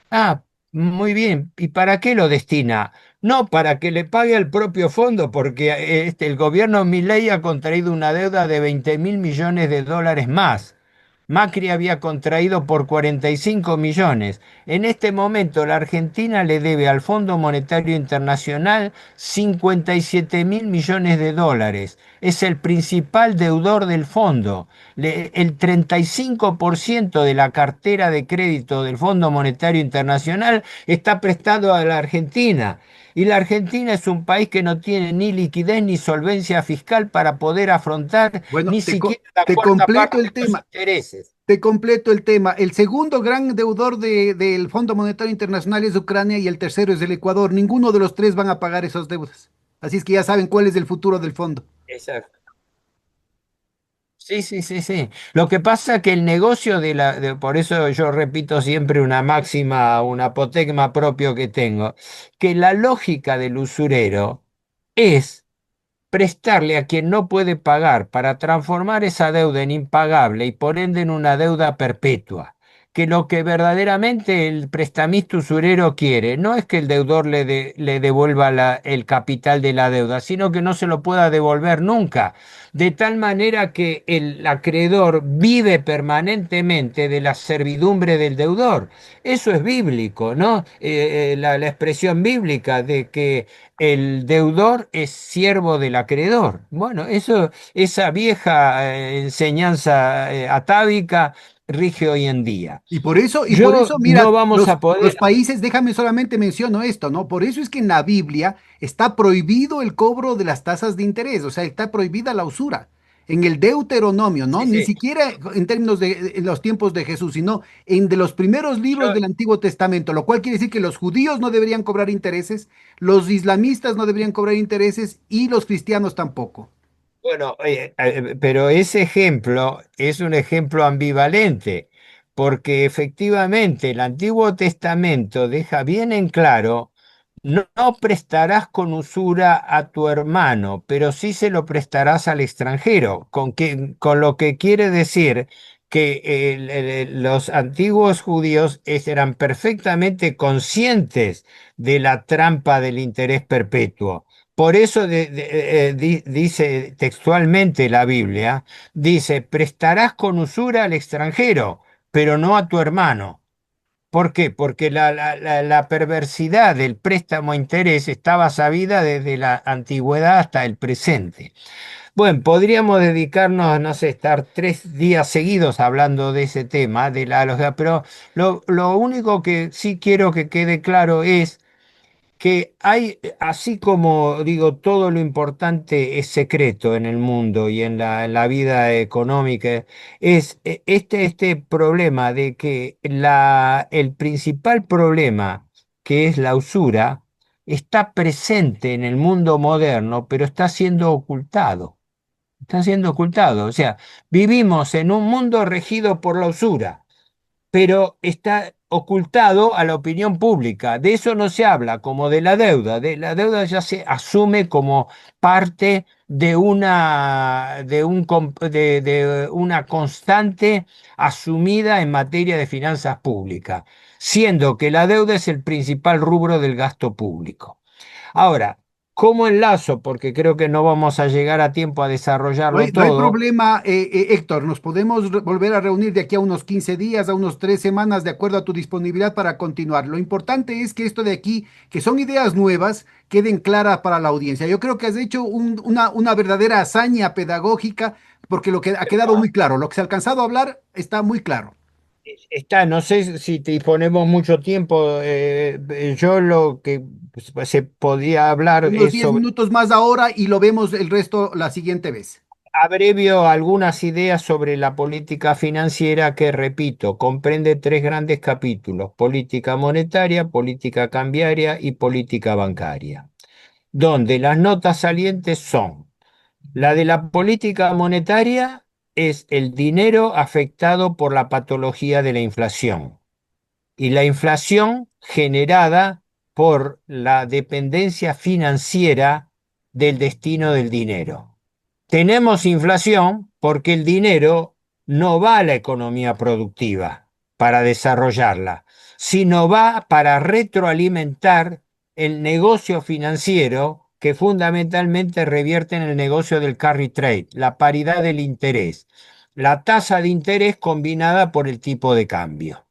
Ah, muy bien. ¿Y para qué lo destina? No, para que le pague al propio fondo, porque el gobierno Milei ha contraído una deuda de 20.000 millones de dólares más. Macri había contraído por 45 millones. En este momento la Argentina le debe al Fondo Monetario Internacional 57.000 millones de dólares. Es el principal deudor del fondo. El 35% de la cartera de crédito del Fondo Monetario Internacional está prestado a la Argentina. Y la Argentina es un país que no tiene ni liquidez ni solvencia fiscal para poder afrontar Bueno, ni siquiera la te cuarta completo parte el de los tema. intereses. Te completo el tema. El segundo gran deudor del Fondo Monetario Internacional es Ucrania y el tercero es el Ecuador. Ninguno de los tres van a pagar esas deudas. Así es que ya saben cuál es el futuro del fondo. Exacto. Sí, sí, sí, sí. Lo que pasa es que el negocio por eso yo repito siempre una máxima, un apotegma propio que tengo, que la lógica del usurero es prestarle a quien no puede pagar para transformar esa deuda en impagable y por ende en una deuda perpetua. que lo que verdaderamente el prestamista usurero quiere no es que el deudor le devuelva el capital de la deuda, sino que no se lo pueda devolver nunca, de tal manera que el acreedor vive permanentemente de la servidumbre del deudor. Eso es bíblico, ¿no? La expresión bíblica de que el deudor es siervo del acreedor. Bueno, esa vieja enseñanza atávica rige hoy en día. Y por Yo eso, no mira, vamos a los poder. países, déjame solamente menciono esto, ¿no? Por eso es que en la Biblia está prohibido el cobro de las tasas de interés, o sea, está prohibida la usura. En el Deuteronomio, ¿no? Sí, Ni sí. siquiera en términos de en los tiempos de Jesús, sino en de los primeros libros Yo, del Antiguo Testamento, lo cual quiere decir que los judíos no deberían cobrar intereses, los islamistas no deberían cobrar intereses y los cristianos tampoco. bueno, pero ese ejemplo es un ejemplo ambivalente, porque efectivamente el Antiguo Testamento deja bien en claro, no prestarás con usura a tu hermano, pero sí se lo prestarás al extranjero, con lo que quiere decir que los antiguos judíos eran perfectamente conscientes de la trampa del interés perpetuo. Por eso dice textualmente la Biblia, dice, prestarás con usura al extranjero, pero no a tu hermano. ¿Por qué? Porque la perversidad del préstamo a interés estaba sabida desde la antigüedad hasta el presente. Bueno, podríamos dedicarnos, no sé, estar 3 días seguidos hablando de ese tema, pero lo único que sí quiero que quede claro es que hay, así como digo, todo lo importante es secreto en el mundo y en la vida económica, es este problema de que el principal problema, que es la usura, está presente en el mundo moderno, pero está siendo ocultado. Está siendo ocultado. O sea, vivimos en un mundo regido por la usura, pero está ocultado a la opinión pública. De eso no se habla, como de la deuda. De la deuda ya se asume como parte de una constante asumida en materia de finanzas públicas, siendo que la deuda es el principal rubro del gasto público. Ahora, ¿cómo enlazo? Porque creo que no vamos a llegar a tiempo a desarrollarlo No hay todo. problema, Héctor. Nos podemos volver a reunir de aquí a unos 15 días, a unos 3 semanas, de acuerdo a tu disponibilidad para continuar. Lo importante es que esto de aquí, que son ideas nuevas, queden claras para la audiencia. Yo creo que has hecho una verdadera hazaña pedagógica porque lo que ha quedado muy claro, lo que se ha alcanzado a hablar está muy claro. Está, no sé si te disponemos mucho tiempo. Yo lo que se podía hablar Unos es 10 sobre, minutos más ahora y lo vemos el resto la siguiente vez. abrevio algunas ideas sobre la política financiera que, repito, comprende 3 grandes capítulos: política monetaria, política cambiaria y política bancaria, donde las notas salientes son: la de la política monetaria es el dinero afectado por la patología de la inflación, y la inflación generada por la dependencia financiera del destino del dinero. Tenemos inflación porque el dinero no va a la economía productiva para desarrollarla, sino va para retroalimentar el negocio financiero, que fundamentalmente revierte en el negocio del carry trade, la paridad del interés, la tasa de interés combinada por el tipo de cambio.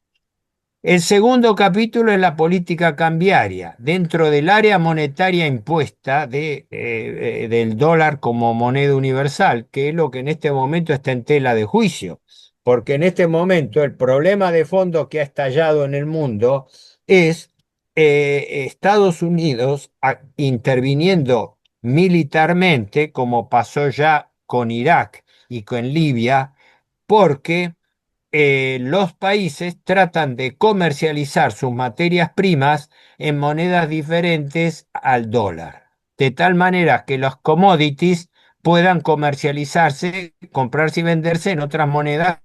El segundo capítulo es la política cambiaria, dentro del área monetaria impuesta del dólar como moneda universal, que es lo que en este momento está en tela de juicio, porque en este momento el problema de fondo que ha estallado en el mundo es Estados Unidos interviniendo militarmente, como pasó ya con Irak y con Libia, porque los países tratan de comercializar sus materias primas en monedas diferentes al dólar, de tal manera que los commodities puedan comercializarse, comprarse y venderse en otras monedas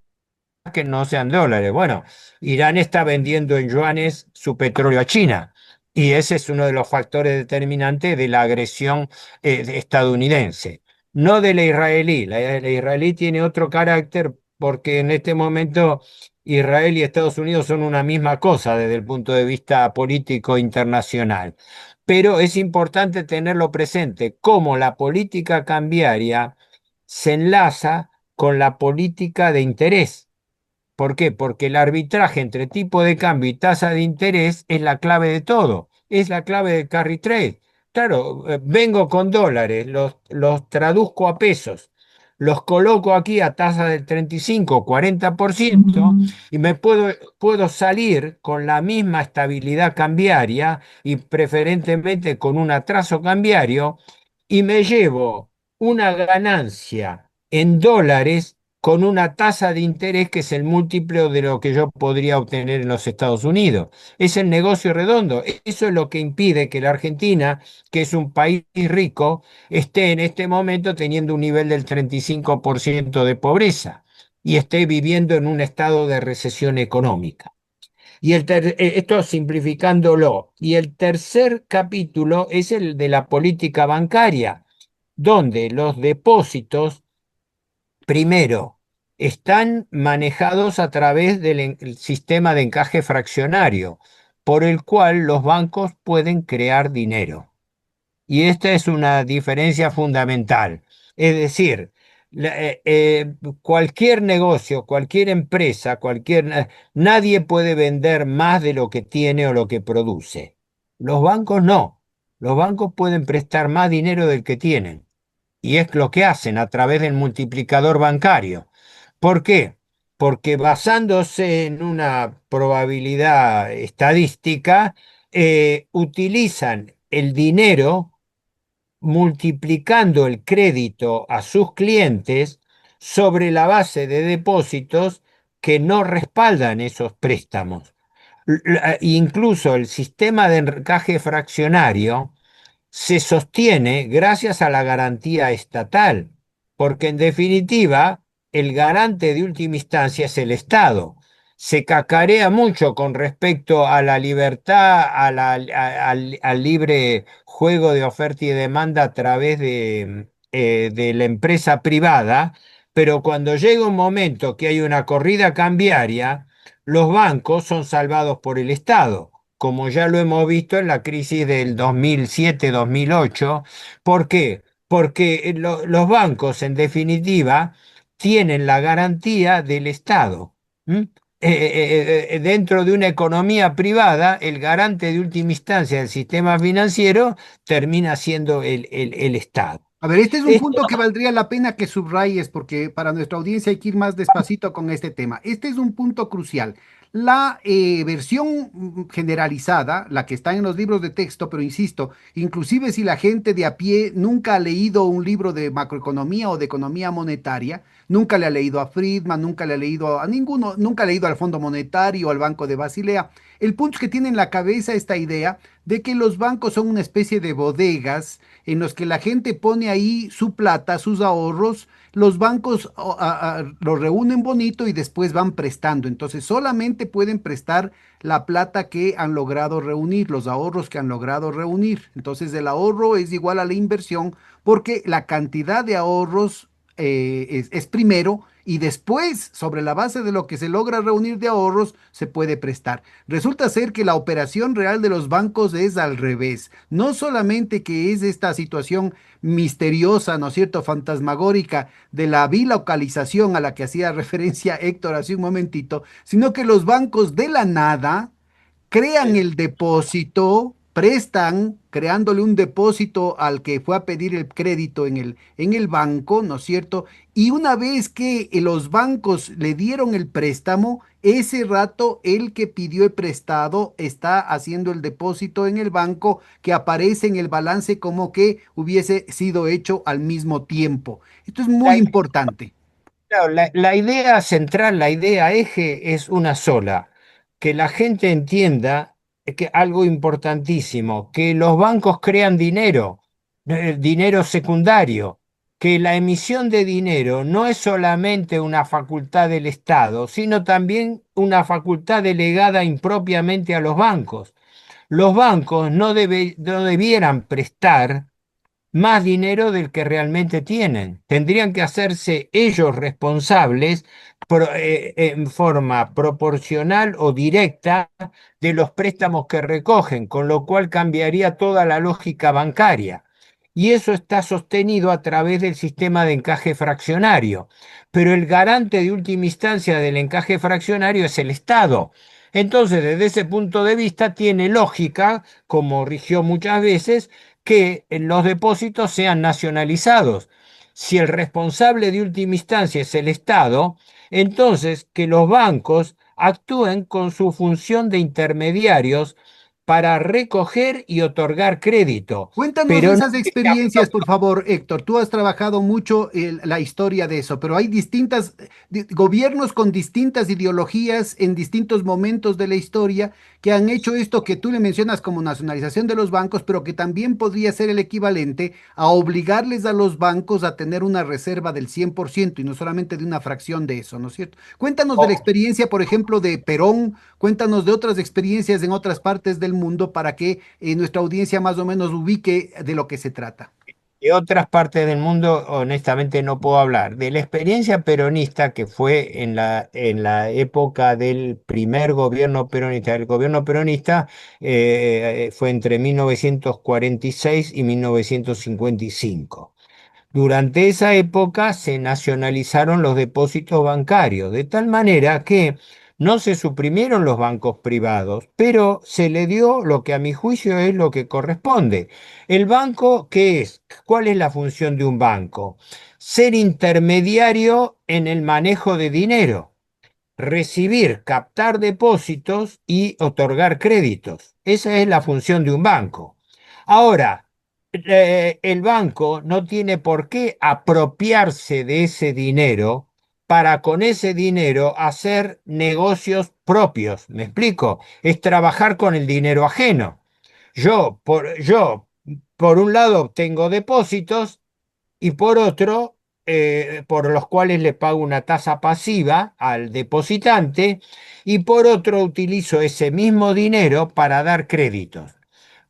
que no sean dólares. Bueno, Irán está vendiendo en yuanes su petróleo a China, y ese es uno de los factores determinantes de la agresión estadounidense, no de la israelí. La israelí tiene otro carácter porque en este momento Israel y Estados Unidos son una misma cosa desde el punto de vista político internacional. Pero es importante tenerlo presente, cómo la política cambiaria se enlaza con la política de interés. ¿Por qué? Porque el arbitraje entre tipo de cambio y tasa de interés es la clave de todo, es la clave del carry trade. Claro, vengo con dólares, los traduzco a pesos, los coloco aquí a tasa del 35 o 40% y puedo salir con la misma estabilidad cambiaria y preferentemente con un atraso cambiario y me llevo una ganancia en dólares con una tasa de interés que es el múltiplo de lo que yo podría obtener en los Estados Unidos. Es el negocio redondo. Eso es lo que impide que la Argentina, que es un país rico, esté en este momento teniendo un nivel del 35% de pobreza y esté viviendo en un estado de recesión económica. Esto simplificándolo. Y el tercer capítulo es el de la política bancaria, donde los depósitos primero, están manejados a través del el sistema de encaje fraccionario, por el cual los bancos pueden crear dinero. Y esta es una diferencia fundamental. Es decir, cualquier negocio, cualquier empresa, nadie puede vender más de lo que tiene o lo que produce. Los bancos no. Los bancos pueden prestar más dinero del que tienen. Y es lo que hacen a través del multiplicador bancario. ¿Por qué? Porque basándose en una probabilidad estadística, utilizan el dinero multiplicando el crédito a sus clientes sobre la base de depósitos que no respaldan esos préstamos. Incluso el sistema de encaje fraccionario se sostiene gracias a la garantía estatal, porque en definitiva el garante de última instancia es el Estado. Se cacarea mucho con respecto a la libertad, al libre juego de oferta y demanda a través de la empresa privada, pero cuando llega un momento que hay una corrida cambiaria, los bancos son salvados por el Estado como ya lo hemos visto en la crisis del 2007-2008. ¿Por qué? Porque los bancos, en definitiva, tienen la garantía del Estado. ¿M? Dentro de una economía privada, el garante de última instancia del sistema financiero termina siendo el Estado. A ver, este es un Esto punto que valdría la pena que subrayes porque para nuestra audiencia hay que ir más despacito con este tema. Este es un punto crucial. La versión generalizada, la que está en los libros de texto, pero insisto, inclusive si la gente de a pie nunca ha leído un libro de macroeconomía o de economía monetaria, nunca le ha leído a Friedman, nunca le ha leído a ninguno, nunca ha leído al Fondo Monetario o al Banco de Basilea, el punto es que tiene en la cabeza esta idea de que los bancos son una especie de bodegas en los que la gente pone ahí su plata, sus ahorros, los bancos los reúnen bonito y después van prestando. Entonces solamente pueden prestar la plata que han logrado reunir, los ahorros que han logrado reunir. Entonces el ahorro es igual a la inversión porque la cantidad de ahorros es primero y después, sobre la base de lo que se logra reunir de ahorros, se puede prestar. Resulta ser que la operación real de los bancos es al revés. No solamente que es esta situación misteriosa, ¿no es cierto?, fantasmagórica de la bilocalización a la que hacía referencia Héctor hace un momentito, sino que los bancos de la nada crean el depósito, prestan, creándole un depósito al que fue a pedir el crédito en el banco, ¿no es cierto? Y una vez que los bancos le dieron el préstamo, ese rato el que pidió el prestado está haciendo el depósito en el banco que aparece en el balance como que hubiese sido hecho al mismo tiempo. Esto es muy la, importante. claro, la idea central, la idea eje es una sola, que la gente entienda que algo importantísimo, que los bancos crean dinero, dinero secundario, que la emisión de dinero no es solamente una facultad del Estado, sino también una facultad delegada impropiamente a los bancos. Los bancos no debieran prestar más dinero del que realmente tienen. Tendrían que hacerse ellos responsables en forma proporcional o directa de los préstamos que recogen, con lo cual cambiaría toda la lógica bancaria. Y eso está sostenido a través del sistema de encaje fraccionario. Pero el garante de última instancia del encaje fraccionario es el Estado. Entonces, desde ese punto de vista, tiene lógica, como rigió muchas veces, que los depósitos sean nacionalizados. Si el responsable de última instancia es el Estado, entonces que los bancos actúen con su función de intermediarios para recoger y otorgar crédito, Cuéntanos de pero no esas que sea experiencias, por favor, Héctor. Tú has trabajado mucho la historia de eso, pero hay distintas gobiernos con distintas ideologías en distintos momentos de la historia que han hecho esto que tú le mencionas como nacionalización de los bancos, pero que también podría ser el equivalente a obligarles a los bancos a tener una reserva del 100% y no solamente de una fracción de eso, ¿no es cierto? Cuéntanos de la experiencia, por ejemplo, de Perón. Cuéntanos de otras experiencias en otras partes del mundo para que nuestra audiencia más o menos ubique de lo que se trata. de otras partes del mundo, honestamente no puedo hablar. De la experiencia peronista que fue en la época del primer gobierno peronista. El gobierno peronista fue entre 1946 y 1955. Durante esa época se nacionalizaron los depósitos bancarios, de tal manera que no se suprimieron los bancos privados, pero se le dio lo que a mi juicio es lo que corresponde. ¿El banco qué es? ¿Cuál es la función de un banco? Ser intermediario en el manejo de dinero, recibir, captar depósitos y otorgar créditos. Esa es la función de un banco. Ahora, el banco no tiene por qué apropiarse de ese dinero para con ese dinero hacer negocios propios. ¿Me explico? Es trabajar con el dinero ajeno. Yo, por un lado, tengo depósitos y por otro, por los cuales le pago una tasa pasiva al depositante y por otro utilizo ese mismo dinero para dar créditos.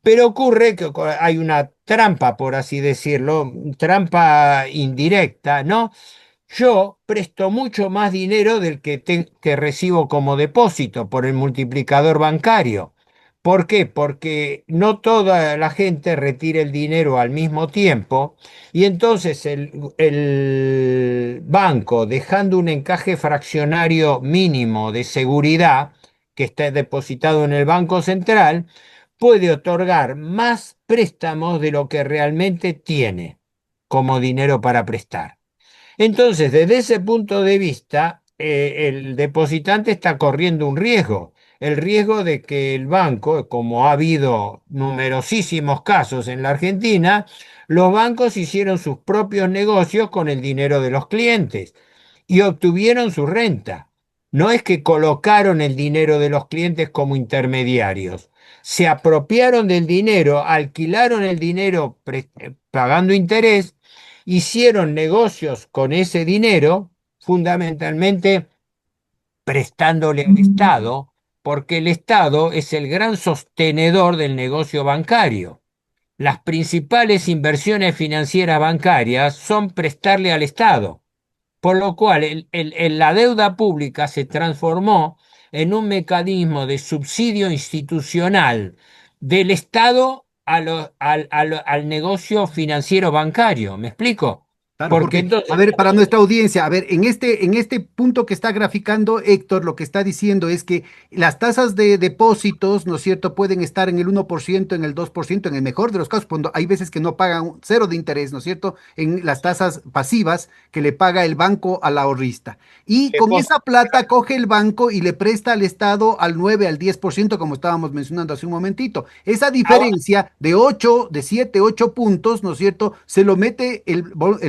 Pero ocurre que hay una trampa, por así decirlo, trampa indirecta, ¿no? Yo presto mucho más dinero del que recibo como depósito por el multiplicador bancario. ¿Por qué? Porque no toda la gente retira el dinero al mismo tiempo y entonces el banco, dejando un encaje fraccionario mínimo de seguridad que está depositado en el Banco Central, puede otorgar más préstamos de lo que realmente tiene como dinero para prestar. Entonces, desde ese punto de vista, el depositante está corriendo un riesgo, el riesgo de que el banco, como ha habido numerosísimos casos en la Argentina, los bancos hicieron sus propios negocios con el dinero de los clientes y obtuvieron su renta. No es que colocaron el dinero de los clientes como intermediarios, se apropiaron del dinero, alquilaron el dinero pagando interés, hicieron negocios con ese dinero, fundamentalmente prestándole al Estado, porque el Estado es el gran sostenedor del negocio bancario. Las principales inversiones financieras bancarias son prestarle al Estado, por lo cual la deuda pública se transformó en un mecanismo de subsidio institucional del Estado al negocio financiero bancario. ¿Me explico? Claro, Porque porque, a entonces, ver, para nuestra audiencia, a ver, en este punto que está graficando Héctor, lo que está diciendo es que las tasas de depósitos, ¿no es cierto?, pueden estar en el 1%, en el 2%, en el mejor de los casos, cuando hay veces que no pagan cero de interés, ¿no es cierto?, en las tasas pasivas que le paga el banco al ahorrista. Y con esa plata coge el banco y le presta al Estado al 9, al 10%, como estábamos mencionando hace un momentito. Esa ahora, diferencia de 8, de 7, 8 puntos, ¿no es cierto?, se lo mete el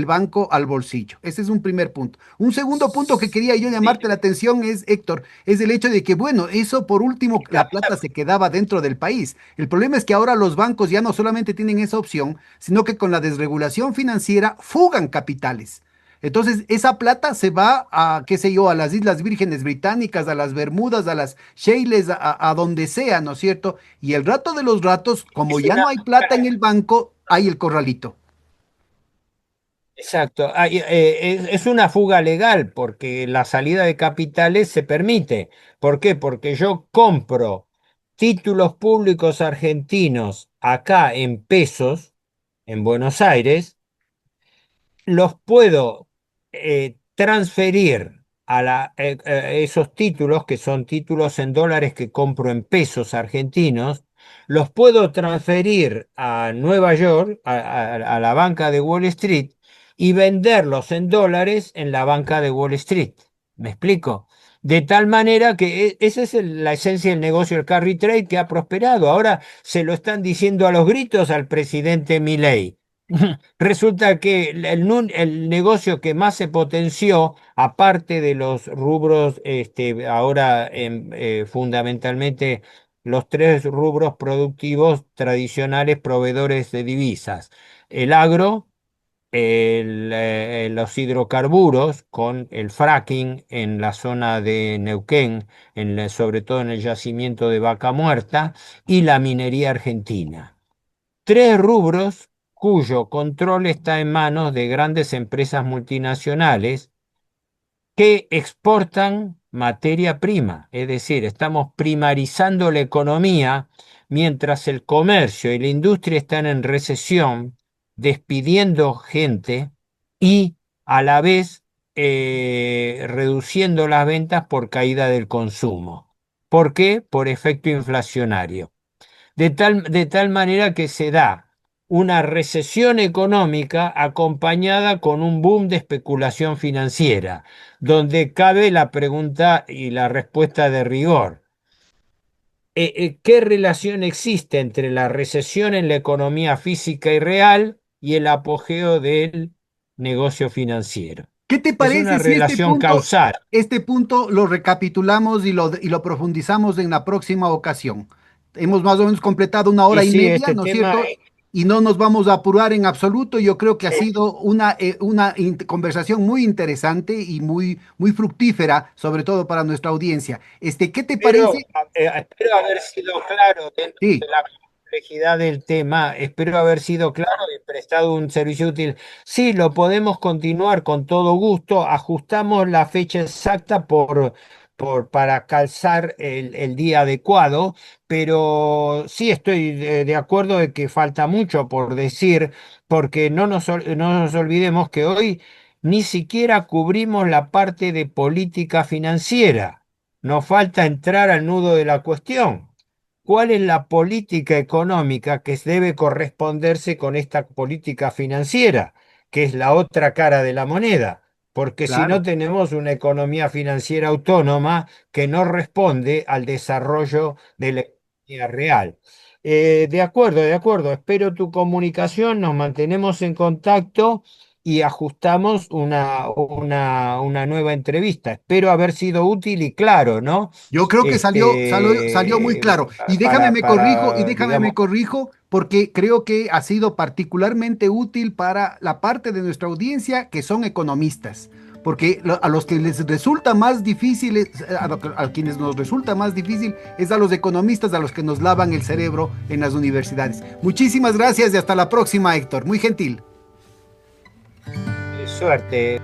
banco al bolsillo. Ese es un primer punto. Un segundo punto que quería yo sí, llamarte la atención es, Héctor, es el hecho de que, bueno, eso por último, la plata se quedaba dentro del país. El problema es que ahora los bancos ya no solamente tienen esa opción, sino que con la desregulación financiera fugan capitales. Entonces, esa plata se va a, qué sé yo, a las Islas Vírgenes Británicas, a las Bermudas, a las Seychelles, a donde sea, ¿no es cierto? Y el rato de los ratos, como es ya no una, hay plata en el banco, hay el corralito. Exacto. Es una fuga legal porque la salida de capitales se permite. ¿Por qué? Porque yo compro títulos públicos argentinos acá en pesos, en Buenos Aires, los puedo transferir esos títulos, que son títulos en dólares que compro en pesos argentinos, los puedo transferir a Nueva York, a la banca de Wall Street, y venderlos en dólares en la banca de Wall Street. ¿Me explico? De tal manera que esa es la esencia del negocio del carry trade que ha prosperado. Ahora se lo están diciendo a los gritos al presidente Milei. Resulta que el negocio que más se potenció, aparte de los rubros, ahora fundamentalmente los tres rubros productivos tradicionales proveedores de divisas, el agro, los hidrocarburos con el fracking en la zona de Neuquén, sobre todo en el yacimiento de Vaca Muerta, y la minería argentina. Tres rubros cuyo control está en manos de grandes empresas multinacionales que exportan materia prima. Es decir, estamos primarizando la economía mientras el comercio y la industria están en recesión, despidiendo gente y a la vez reduciendo las ventas por caída del consumo. ¿Por qué? Por efecto inflacionario. De tal manera que se da una recesión económica acompañada con un boom de especulación financiera, donde cabe la pregunta y la respuesta de rigor. ¿Qué relación existe entre la recesión en la economía física y real y el apogeo del negocio financiero? ¿Qué te Es una parece si relación causal. este punto lo recapitulamos y lo profundizamos en la próxima ocasión? Hemos más o menos completado una Y hora y sí, media, este ¿no es tema cierto? Y no nos vamos a apurar en absoluto. Yo creo que ha es. sido una conversación muy interesante y muy fructífera, sobre todo para nuestra audiencia. ¿Qué te parece? Espero haber sido claro dentro Sí. de la complejidad del tema, espero haber sido claro y prestado un servicio útil. Sí, lo podemos continuar con todo gusto, ajustamos la fecha exacta para calzar el día adecuado, pero sí estoy de acuerdo de que falta mucho por decir, porque no nos olvidemos que hoy ni siquiera cubrimos la parte de política financiera. Nos falta entrar al nudo de la cuestión. ¿Cuál es la política económica que debe corresponderse con esta política financiera, que es la otra cara de la moneda? Porque si no Claro. tenemos una economía financiera autónoma que no responde al desarrollo de la economía real. De acuerdo, de acuerdo. Espero tu comunicación, nos mantenemos en contacto y ajustamos una nueva entrevista. Espero haber sido útil y claro, ¿no? Yo creo que salió muy claro. Y déjame me Digamos, corrijo, porque creo que ha sido particularmente útil para la parte de nuestra audiencia que son economistas. Porque a los que les resulta más difícil, a quienes nos resulta más difícil, es a los economistas a los que nos lavan el cerebro en las universidades. Muchísimas gracias y hasta la próxima, Héctor. Muy gentil. suerte.